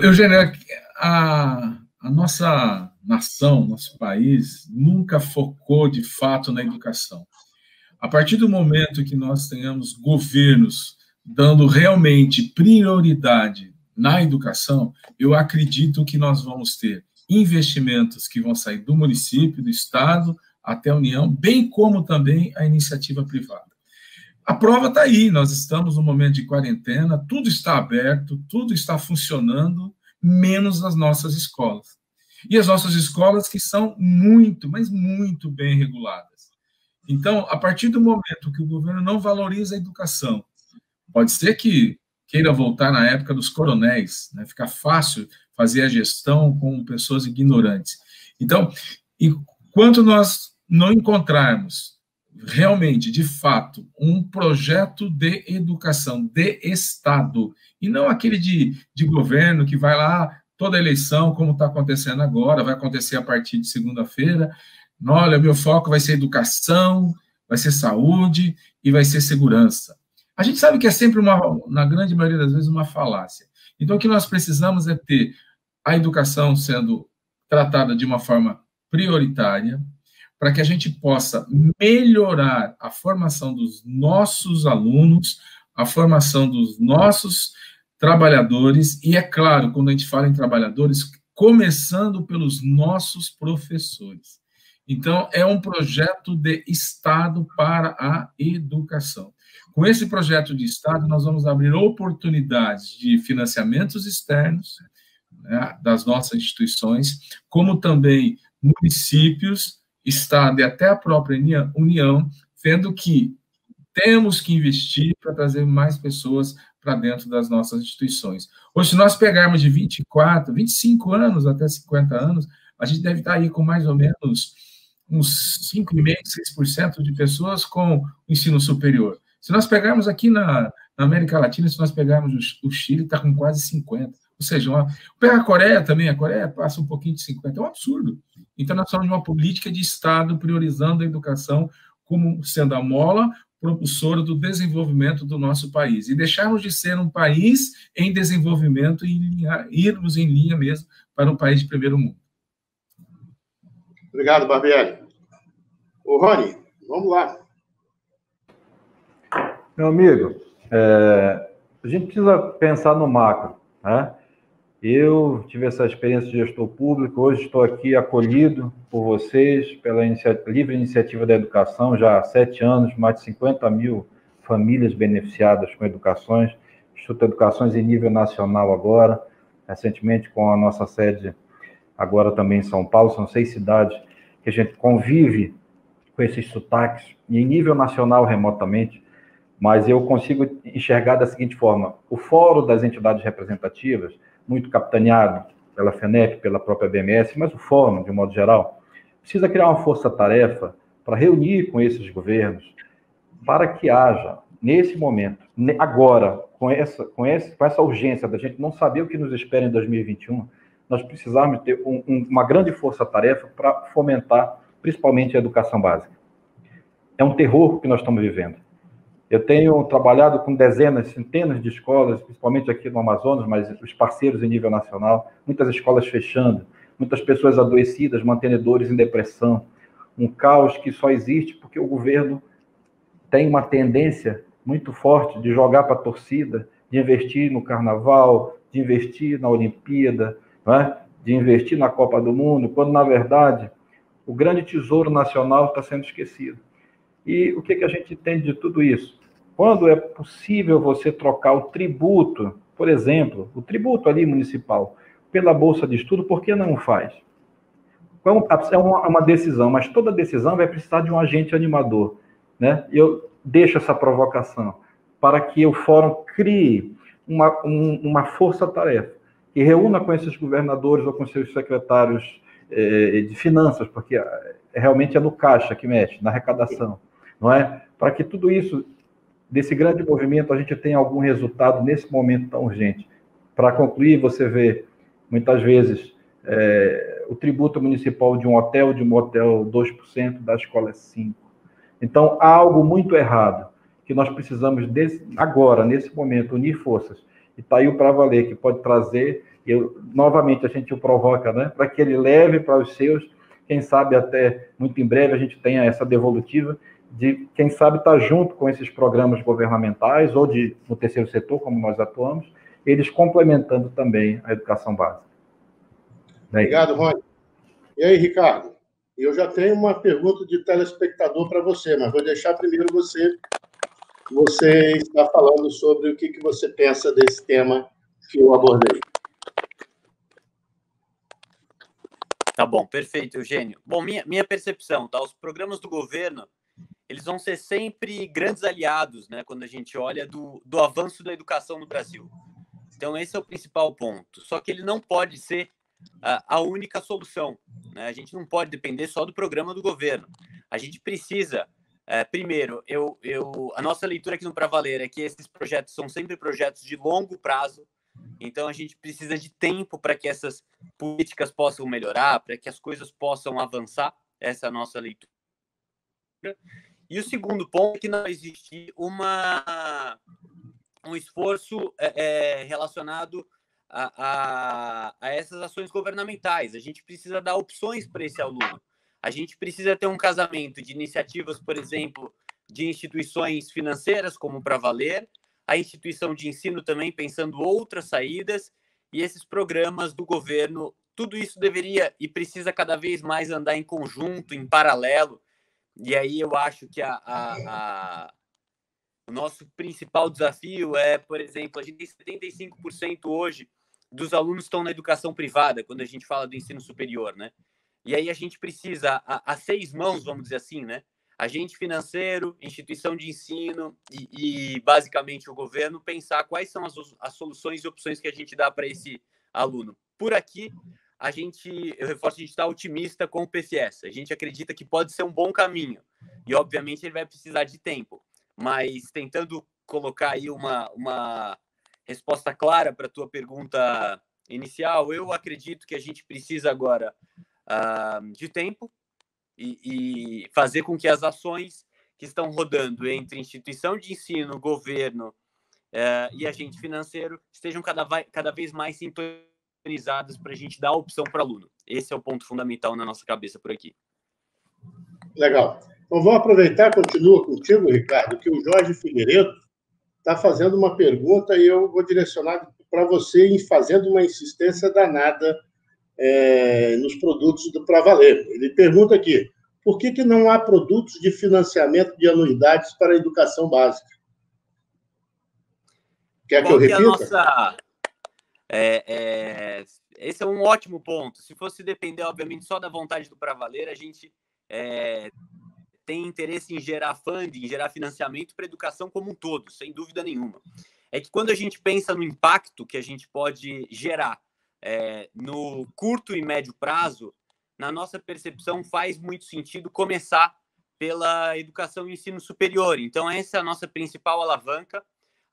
Eugênio, a nossa nação, nosso país, nunca focou de fato na educação. A partir do momento que nós tenhamos governos dando realmente prioridade na educação, eu acredito que nós vamos ter investimentos que vão sair do município, do Estado, até a União, bem como também a iniciativa privada. A prova está aí, nós estamos no momento de quarentena, tudo está aberto, tudo está funcionando, menos as nossas escolas. E as nossas escolas que são muito, mas muito bem reguladas. Então, a partir do momento que o governo não valoriza a educação, pode ser que queira voltar na época dos coronéis, né? Fica fácil fazer a gestão com pessoas ignorantes. Então, enquanto nós não encontrarmos realmente, de fato, um projeto de educação de Estado, e não aquele de governo que vai lá, toda eleição, como está acontecendo agora, vai acontecer a partir de segunda-feira, olha, meu foco vai ser educação, vai ser saúde e vai ser segurança. A gente sabe que é sempre, na grande maioria das vezes, uma falácia. Então, o que nós precisamos é ter a educação sendo tratada de uma forma prioritária, para que a gente possa melhorar a formação dos nossos alunos, a formação dos nossos trabalhadores, e, é claro, quando a gente fala em trabalhadores, começando pelos nossos professores. Então, é um projeto de Estado para a educação. Com esse projeto de Estado, nós vamos abrir oportunidades de financiamentos externos, né, das nossas instituições, como também municípios, Estado e até a própria União, vendo que temos que investir para trazer mais pessoas para dentro das nossas instituições. Hoje, se nós pegarmos de 24, 25 anos até 50 anos, a gente deve estar aí com mais ou menos uns 5,5%, 6% de pessoas com ensino superior. Se nós pegarmos aqui na América Latina, se nós pegarmos o Chile, está com quase 50%. Ou seja, pega a Coreia também, a Coreia passa um pouquinho de 50%, é um absurdo. Então, nós falamos de uma política de Estado priorizando a educação como sendo a mola propulsora do desenvolvimento do nosso país. E deixarmos de ser um país em desenvolvimento e irmos em linha mesmo para um país de primeiro mundo. Obrigado, Barbieri. Ô, Rony, vamos lá. Meu amigo, a gente precisa pensar no macro, né? Eu tive essa experiência de gestor público, hoje estou aqui acolhido por vocês, pela livre iniciativa da educação, já há 7 anos, mais de 50 mil famílias beneficiadas com educações, Instituto Educações em nível nacional agora, recentemente com a nossa sede agora também em São Paulo, são 6 cidades que a gente convive com esses sotaques, e em nível nacional remotamente, mas eu consigo enxergar da seguinte forma: o Fórum das Entidades Representativas, muito capitaneado pela FENEP, pela própria BMS, mas o Fórum, de um modo geral, precisa criar uma força-tarefa para reunir com esses governos, para que haja, nesse momento, agora, com essa urgência da gente não saber o que nos espera em 2021, nós precisamos ter uma grande força-tarefa para fomentar, principalmente, a educação básica. É um terror que nós estamos vivendo. Eu tenho trabalhado com dezenas, centenas de escolas, principalmente aqui no Amazonas, mas os parceiros em nível nacional, muitas escolas fechando, muitas pessoas adoecidas, mantenedores em depressão, um caos que só existe porque o governo tem uma tendência muito forte de jogar para a torcida, de investir no carnaval, de investir na Olimpíada, né? De investir na Copa do Mundo, quando, na verdade, o grande tesouro nacional está sendo esquecido. E o que a gente entende de tudo isso? Quando é possível você trocar o tributo, por exemplo, o tributo ali municipal, pela bolsa de estudo, por que não faz? É uma decisão, mas toda decisão vai precisar de um agente animador, né? Eu deixo essa provocação para que o Fórum crie uma força-tarefa que reúna com esses governadores ou com seus secretários de finanças, porque realmente é no caixa que mexe, na arrecadação, não é? Para que tudo isso, desse grande movimento, a gente tenha algum resultado nesse momento tão urgente. Para concluir, você vê, muitas vezes, o tributo municipal de um motel 2%, da escola é 5%. Então, há algo muito errado, que nós precisamos, agora, nesse momento, unir forças. E está aí o Pra Valer, que pode trazer, novamente a gente o provoca, né, para que ele leve para os seus, quem sabe até muito em breve a gente tenha essa devolutiva, de, quem sabe, estar junto com esses programas governamentais ou no terceiro setor, como nós atuamos, eles complementando também a educação básica. Obrigado, Rony. E aí, Ricardo? Eu já tenho uma pergunta de telespectador para você, mas vou deixar primeiro você está falando sobre o que você pensa desse tema que eu abordei. Tá bom, perfeito, Eugênio. Bom, minha percepção, tá? Os programas do governo, eles vão ser sempre grandes aliados, né, quando a gente olha do avanço da educação no Brasil. Então, esse é o principal ponto. Só que ele não pode ser a única solução, né? A gente não pode depender só do programa do governo. A gente precisa, primeiro, a nossa leitura aqui no Pra Valer é que esses projetos são sempre projetos de longo prazo, então a gente precisa de tempo para que essas políticas possam melhorar, para que as coisas possam avançar. Essa é a nossa leitura. E o segundo ponto é que não existe um esforço relacionado a essas ações governamentais. A gente precisa dar opções para esse aluno. A gente precisa ter um casamento de iniciativas, por exemplo, de instituições financeiras, como o Pra Valer, a instituição de ensino também pensando outras saídas, e esses programas do governo tudo isso deveria e precisa cada vez mais andar em conjunto, em paralelo. E aí eu acho que o nosso principal desafio é, por exemplo, a gente tem 75% hoje dos alunos estão na educação privada, quando a gente fala do ensino superior, né? E aí a gente precisa, a 6 mãos, vamos dizer assim, né? Agente financeiro, instituição de ensino e basicamente o governo, pensar quais são as soluções e opções que a gente dá para esse aluno. Por aqui, eu reforço, a gente está otimista com o PFS. A gente acredita que pode ser um bom caminho. E, obviamente, ele vai precisar de tempo. Mas tentando colocar aí uma resposta clara para a tua pergunta inicial, eu acredito que a gente precisa agora de tempo e fazer com que as ações que estão rodando entre instituição de ensino, governo e agente financeiro estejam cada vez mais sintonizadas para a gente dar a opção para o aluno. Esse é o ponto fundamental na nossa cabeça por aqui. Legal. Então, vamos aproveitar, continua contigo, Ricardo, que o Jorge Figueiredo está fazendo uma pergunta e eu vou direcionar para você em fazendo uma insistência danada nos produtos do Pra Valer. Ele pergunta aqui, por que não há produtos de financiamento de anuidades para a educação básica? Quer que eu repita? Esse é um ótimo ponto. Se fosse depender, obviamente, só da vontade do Pra Valer, a gente tem interesse em gerar funding, em gerar financiamento para a educação como um todo, sem dúvida nenhuma. É que quando a gente pensa no impacto que a gente pode gerar no curto e médio prazo, na nossa percepção faz muito sentido começar pela educação e ensino superior. Então, essa é a nossa principal alavanca.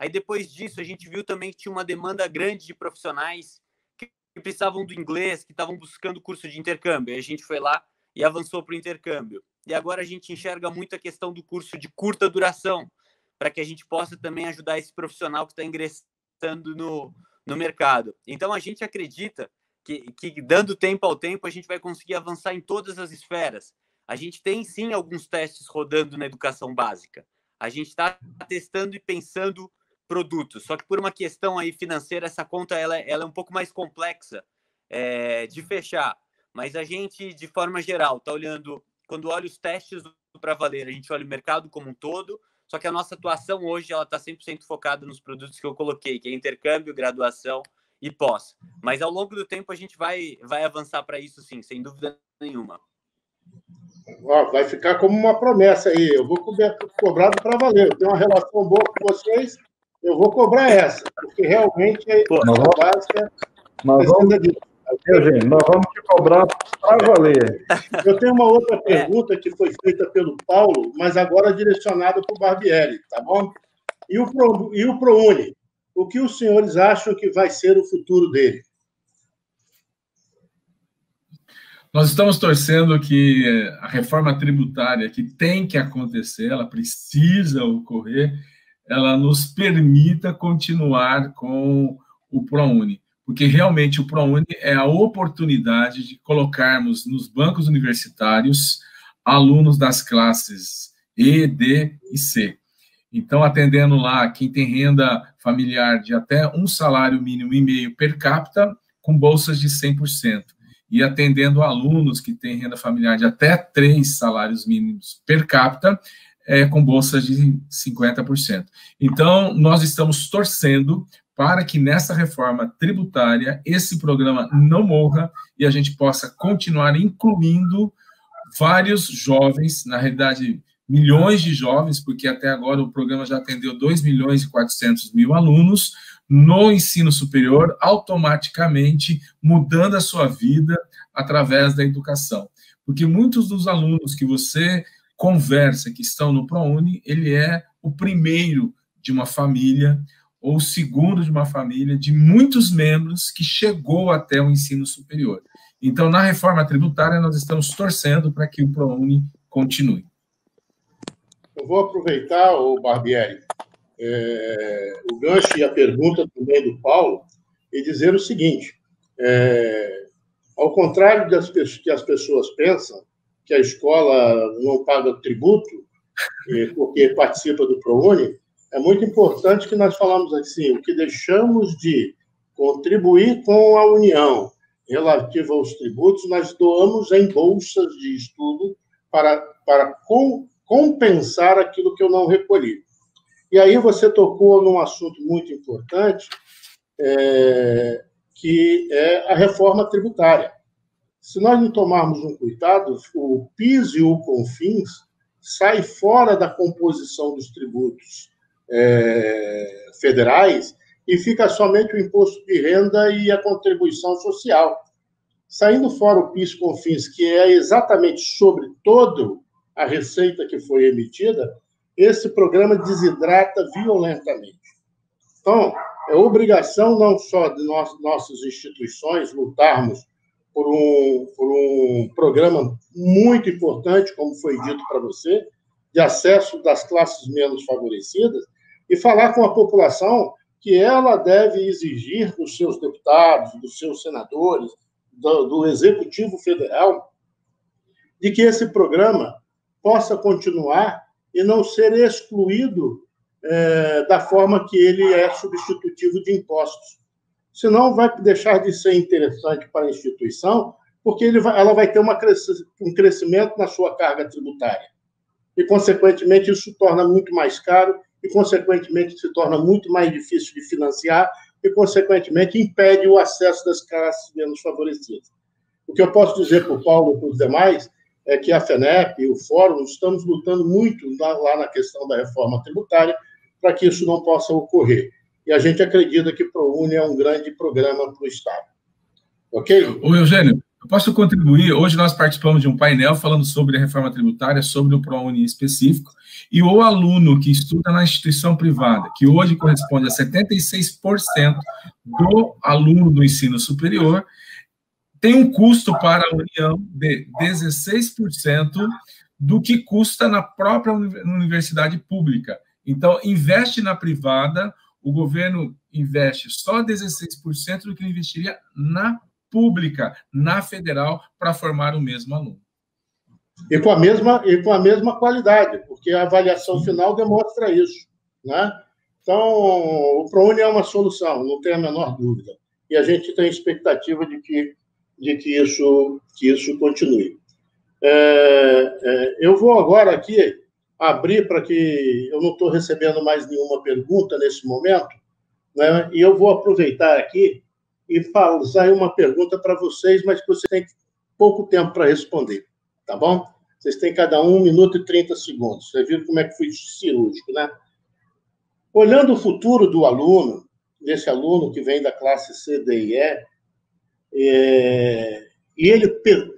Aí, depois disso, a gente viu também que tinha uma demanda grande de profissionais que precisavam do inglês, que estavam buscando curso de intercâmbio. Aí a gente foi lá e avançou para o intercâmbio. E agora a gente enxerga muito a questão do curso de curta duração, para que a gente possa também ajudar esse profissional que está ingressando no mercado. Então, a gente acredita que dando tempo ao tempo, a gente vai conseguir avançar em todas as esferas. A gente tem, sim, alguns testes rodando na educação básica. A gente está testando e pensando produtos, só que por uma questão aí financeira, essa conta ela é um pouco mais complexa de fechar. Mas a gente, de forma geral, está olhando, quando olha os testes do Pra Valer, a gente olha o mercado como um todo, só que a nossa atuação hoje ela está 100% focada nos produtos que eu coloquei, que é intercâmbio, graduação e pós. Mas ao longo do tempo a gente vai avançar para isso sim, sem dúvida nenhuma. Vai ficar como uma promessa aí. Eu vou cobrar do Pra Valer. Eu tenho uma relação boa com vocês, eu vou cobrar essa, porque realmente a educação básica precisa disso. Gente, nós vamos te cobrar para valer. Eu tenho uma outra pergunta que foi feita pelo Paulo, mas agora direcionada para o Barbieri, tá bom? E o ProUni? O que os senhores acham que vai ser o futuro dele? Nós estamos torcendo que a reforma tributária que tem que acontecer, ela precisa ocorrer, ela nos permita continuar com o ProUni. Porque realmente o ProUni é a oportunidade de colocarmos nos bancos universitários alunos das classes E, D e C. Então, atendendo lá quem tem renda familiar de até um salário mínimo e meio per capita, com bolsas de 100%. E atendendo alunos que têm renda familiar de até 3 salários mínimos per capita, com bolsas de 50%. Então, nós estamos torcendo para que nessa reforma tributária esse programa não morra e a gente possa continuar incluindo vários jovens, na realidade, milhões de jovens, porque até agora o programa já atendeu 2.400.000 alunos no ensino superior, automaticamente mudando a sua vida através da educação. Porque muitos dos alunos que você conversa, que estão no ProUni, ele é o primeiro de uma família, ou o segundo de uma família, de muitos membros que chegou até o ensino superior. Então, na reforma tributária, nós estamos torcendo para que o ProUni continue. Eu vou aproveitar, Barbieri, o gancho e a pergunta também do Paulo, e dizer o seguinte, ao contrário que as pessoas pensam, que a escola não paga tributo, porque participa do ProUni, é muito importante que nós falamos assim, o que deixamos de contribuir com a União relativa aos tributos, nós doamos em bolsas de estudo para compensar aquilo que eu não recolhi. E aí você tocou num assunto muito importante, que é a reforma tributária. Se nós não tomarmos um cuidado, o PIS e o CONFINS saem fora da composição dos tributos federais e fica somente o imposto de renda e a contribuição social. Saindo fora o PIS e CONFINS, que é exatamente sobre toda a receita que foi emitida, esse programa desidrata violentamente. Então, é obrigação não só de nossas instituições lutarmos por um programa muito importante, como foi dito para você, de acesso das classes menos favorecidas, e falar com a população que ela deve exigir dos seus deputados, dos seus senadores, do Executivo Federal, de que esse programa possa continuar e não ser excluído da forma que ele é substitutivo de impostos. Senão vai deixar de ser interessante para a instituição, porque ela vai ter um crescimento na sua carga tributária. E, consequentemente, isso torna muito mais caro, e, consequentemente, se torna muito mais difícil de financiar, e, consequentemente, impede o acesso das classes menos favorecidas. O que eu posso dizer para o Paulo e para os demais é que a FENEP e o Fórum estamos lutando muito lá na questão da reforma tributária para que isso não possa ocorrer. E a gente acredita que o ProUni é um grande programa para o Estado. Ok? Ô, Eugênio, eu posso contribuir? Hoje nós participamos de um painel falando sobre a reforma tributária, sobre o ProUni em específico, e o aluno que estuda na instituição privada, que hoje corresponde a 76% do aluno do ensino superior, tem um custo para a União de 16% do que custa na própria universidade pública. Então, investe na privada, o governo investe só 16% do que investiria na pública, na federal, para formar o mesmo aluno. E com a mesma qualidade, porque a avaliação final demonstra isso, né? Então, o ProUni é uma solução, não tem a menor dúvida. E a gente tem expectativa de que isso continue. Eu vou agora aqui abrir para que eu não estou recebendo mais nenhuma pergunta nesse momento, né? E eu vou aproveitar aqui e fazer uma pergunta para vocês, mas que você tem pouco tempo para responder, tá bom? Vocês têm cada 1 minuto e 30 segundos. Vocês viram como é que foi cirúrgico, né? Olhando o futuro do aluno, desse aluno que vem da classe C, D e E, e ele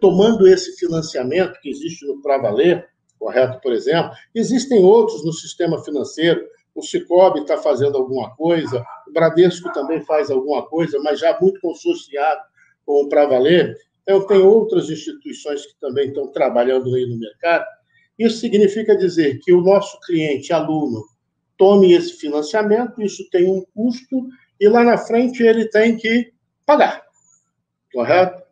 tomando esse financiamento que existe no Pravaler, correto, por exemplo, existem outros no sistema financeiro, o Sicob está fazendo alguma coisa, o Bradesco também faz alguma coisa, mas já muito consorciado com o Pravaler. Então, tem outras instituições que também estão trabalhando aí no mercado. Isso significa dizer que o nosso cliente, aluno, tome esse financiamento, isso tem um custo, e lá na frente ele tem que pagar. Correto?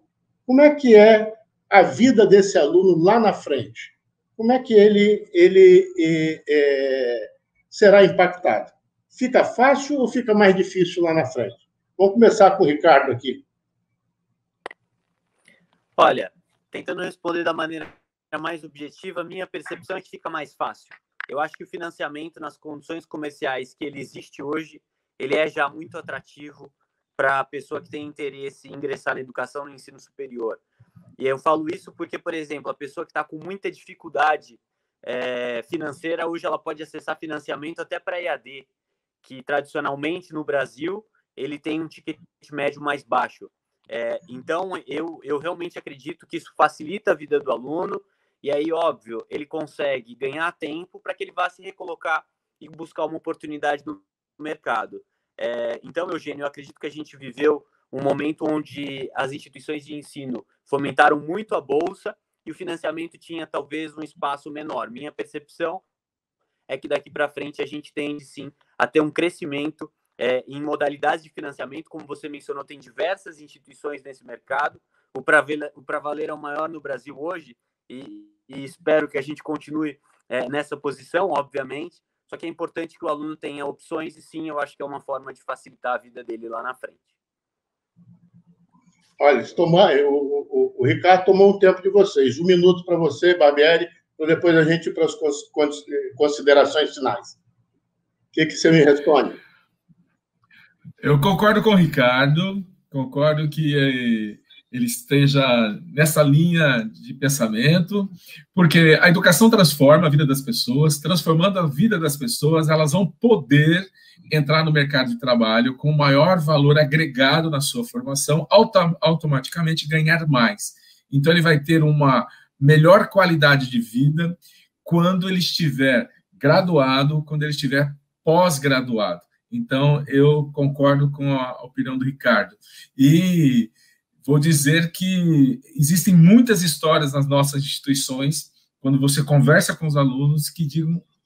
Como é que é a vida desse aluno lá na frente? Como é que ele será impactado? Fica fácil ou fica mais difícil lá na frente? Vamos começar com o Ricardo aqui. Olha, tentando responder da maneira mais objetiva, minha percepção é que fica mais fácil. Eu acho que o financiamento nas condições comerciais que ele existe hoje, ele é já muito atrativo para a pessoa que tem interesse em ingressar na educação no ensino superior. E eu falo isso porque, por exemplo, a pessoa que está com muita dificuldade financeira, hoje ela pode acessar financiamento até para EAD, que tradicionalmente no Brasil ele tem um ticket médio mais baixo. Então, eu realmente acredito que isso facilita a vida do aluno, e aí, óbvio, ele consegue ganhar tempo para que ele vá se recolocar e buscar uma oportunidade no mercado. Então, Eugênio, eu acredito que a gente viveu um momento onde as instituições de ensino fomentaram muito a bolsa e o financiamento tinha talvez um espaço menor. Minha percepção é que daqui para frente a gente tende, sim, a ter um crescimento em modalidades de financiamento. Como você mencionou, tem diversas instituições nesse mercado. O Pravaler é o maior no Brasil hoje e espero que a gente continue nessa posição, obviamente. Só que é importante que o aluno tenha opções e, sim, eu acho que é uma forma de facilitar a vida dele lá na frente. Olha, o Ricardo tomou um tempo de vocês. 1 minuto para você, Barbieri, para depois a gente ir para as considerações finais. O que você me responde? Eu concordo com o Ricardo, concordo que ele esteja nessa linha de pensamento, porque a educação transforma a vida das pessoas, transformando a vida das pessoas, elas vão poder entrar no mercado de trabalho com maior valor agregado na sua formação, automaticamente ganhar mais. Então, ele vai ter uma melhor qualidade de vida quando ele estiver graduado, quando ele estiver pós-graduado. Então, eu concordo com a opinião do Ricardo. E vou dizer que existem muitas histórias nas nossas instituições, quando você conversa com os alunos, que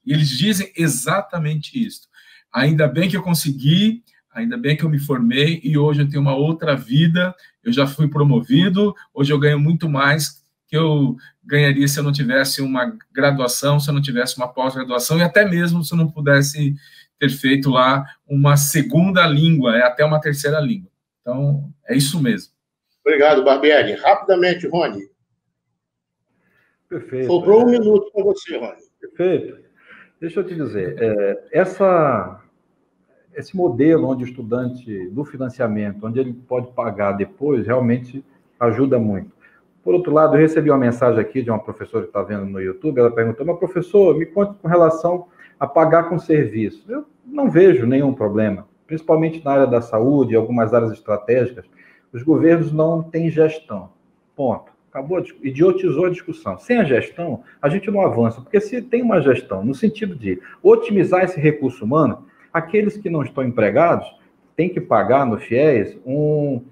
eles dizem exatamente isso. Ainda bem que eu consegui, ainda bem que eu me formei, e hoje eu tenho uma outra vida, eu já fui promovido, hoje eu ganho muito mais que eu ganharia se eu não tivesse uma graduação, se eu não tivesse uma pós-graduação, e até mesmo se eu não pudesse ter feito lá uma segunda língua, até uma terceira língua. Então, é isso mesmo. Obrigado, Barbieri. Rapidamente, Rony. Perfeito. Sobrou 1 minuto para você, Rony. Perfeito. Deixa eu te dizer, esse modelo onde o estudante, do financiamento, onde ele pode pagar depois, realmente ajuda muito. Por outro lado, eu recebi uma mensagem aqui de uma professora que está vendo no YouTube, ela perguntou, mas professor, me conte com relação a pagar com serviço. Eu não vejo nenhum problema, principalmente na área da saúde e algumas áreas estratégicas. Os governos não têm gestão. Ponto. Acabou, idiotizou a discussão. Sem a gestão, a gente não avança, porque se tem uma gestão no sentido de otimizar esse recurso humano, aqueles que não estão empregados têm que pagar no FIES um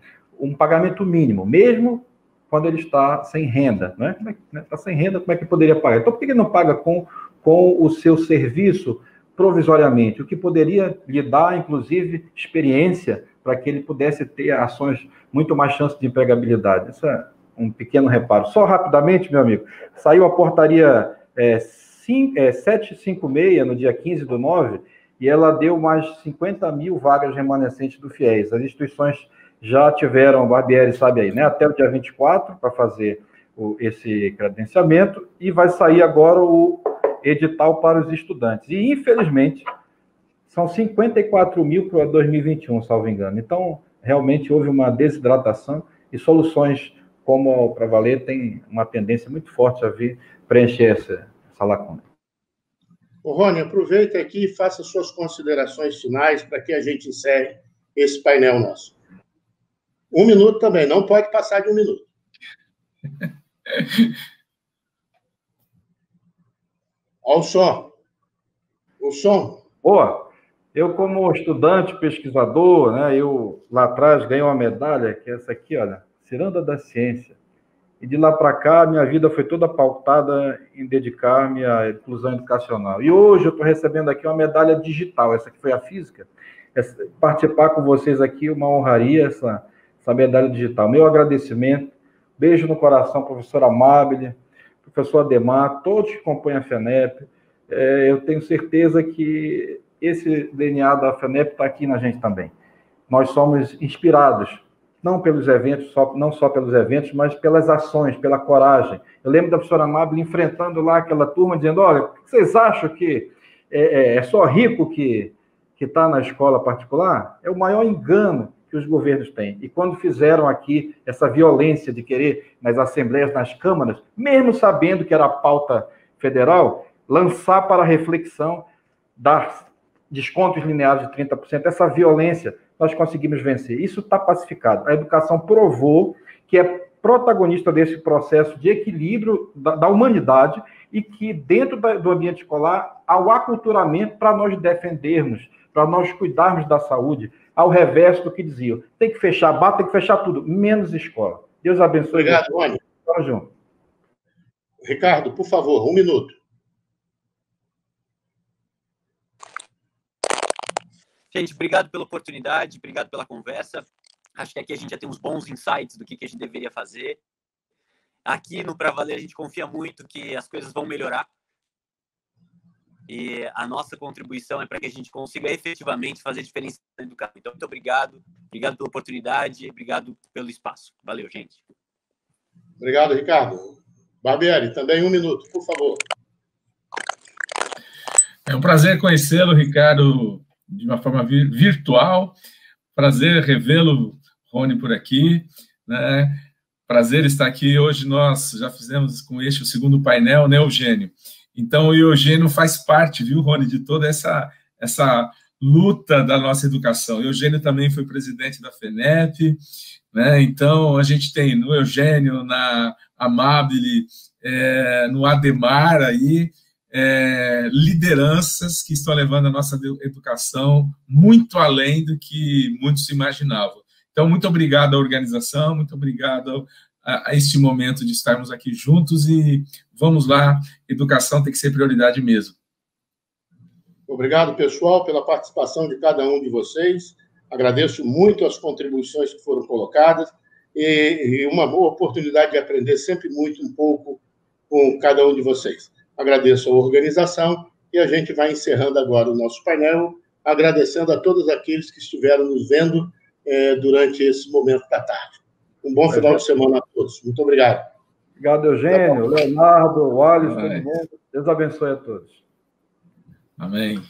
pagamento mínimo, mesmo quando ele está sem renda. Né? Está sem renda, como é que poderia pagar? Então, por que ele não paga com o seu serviço provisoriamente? O que poderia lhe dar, inclusive, experiência para que ele pudesse ter ações, muito mais chance de empregabilidade. Isso é um pequeno reparo. Só rapidamente, meu amigo, saiu a portaria 756, no dia 15/9, e ela deu mais 50 mil vagas remanescentes do FIES. As instituições já tiveram, o Barbieri sabe aí, né, até o dia 24 para fazer esse credenciamento, e vai sair agora o edital para os estudantes. E, infelizmente, são 54 mil para 2021, salvo engano. Então, realmente houve uma desidratação e soluções como o Pra Valer tem uma tendência muito forte a vir preencher essa lacuna. Rony, aproveita aqui e faça suas considerações finais para que a gente encerre esse painel nosso. 1 minuto também, não pode passar de 1 minuto. Olha o som. O som. Boa. Eu, como estudante, pesquisador, né, eu lá atrás ganhei uma medalha, que é essa aqui, olha, Ciranda da Ciência. E de lá para cá, minha vida foi toda pautada em dedicar-me à inclusão educacional. E hoje eu estou recebendo aqui uma medalha digital, essa que foi a física. Participar com vocês aqui, uma honraria, essa medalha digital. Meu agradecimento, beijo no coração, professor Amabile, professor Ademar, todos que compõem a FENEP. Eu tenho certeza que esse DNA da FENEP está aqui na gente também. Nós somos inspirados, não pelos eventos, não só pelos eventos, mas pelas ações, pela coragem. Eu lembro da professora Amabile enfrentando lá aquela turma, dizendo, olha, vocês acham que é só rico que está na escola particular? É o maior engano que os governos têm. E quando fizeram aqui essa violência de querer, nas assembleias, nas câmaras, mesmo sabendo que era a pauta federal, lançar para reflexão, dar descontos lineares de 30%, essa violência nós conseguimos vencer. Isso está pacificado. A educação provou que é protagonista desse processo de equilíbrio da humanidade e que dentro do ambiente escolar há o aculturamento para nós defendermos, para nós cuidarmos da saúde, ao revés do que diziam. Tem que fechar bar, tem que fechar tudo, menos escola. Deus abençoe. Obrigado, Rony. Tamo junto. Ricardo, por favor, 1 minuto. Gente, obrigado pela oportunidade, obrigado pela conversa. Acho que aqui a gente já tem uns bons insights do que a gente deveria fazer. Aqui no Pra Valer a gente confia muito que as coisas vão melhorar. e a nossa contribuição é para que a gente consiga efetivamente fazer diferença na educação. Então, muito obrigado pela oportunidade, obrigado pelo espaço. Valeu, gente. Obrigado, Ricardo. Barbieri, também 1 minuto, por favor. É um prazer conhecê-lo, Ricardo, de uma forma virtual. Prazer revê-lo, Rony, por aqui, né? Prazer estar aqui. Hoje nós já fizemos com este o segundo painel, né, Eugênio? Então, o Eugênio faz parte, viu, Rony, de toda essa luta da nossa educação. O Eugênio também foi presidente da FENEP, né? Então, a gente tem no Eugênio, na Amabile, no Ademar, aí, lideranças que estão levando a nossa educação muito além do que muitos imaginavam. Então, muito obrigado à organização, muito obrigado a este momento de estarmos aqui juntos e vamos lá, educação tem que ser prioridade mesmo. Obrigado, pessoal, pela participação de cada um de vocês. Agradeço muito as contribuições que foram colocadas e uma boa oportunidade de aprender sempre muito um pouco com cada um de vocês. Agradeço a organização e a gente vai encerrando agora o nosso painel, agradecendo a todos aqueles que estiveram nos vendo durante esse momento da tarde. Um bom final de semana a todos. Muito obrigado. Obrigado, Eugênio, Leonardo, Wallace, todo mundo. Deus abençoe a todos. Amém.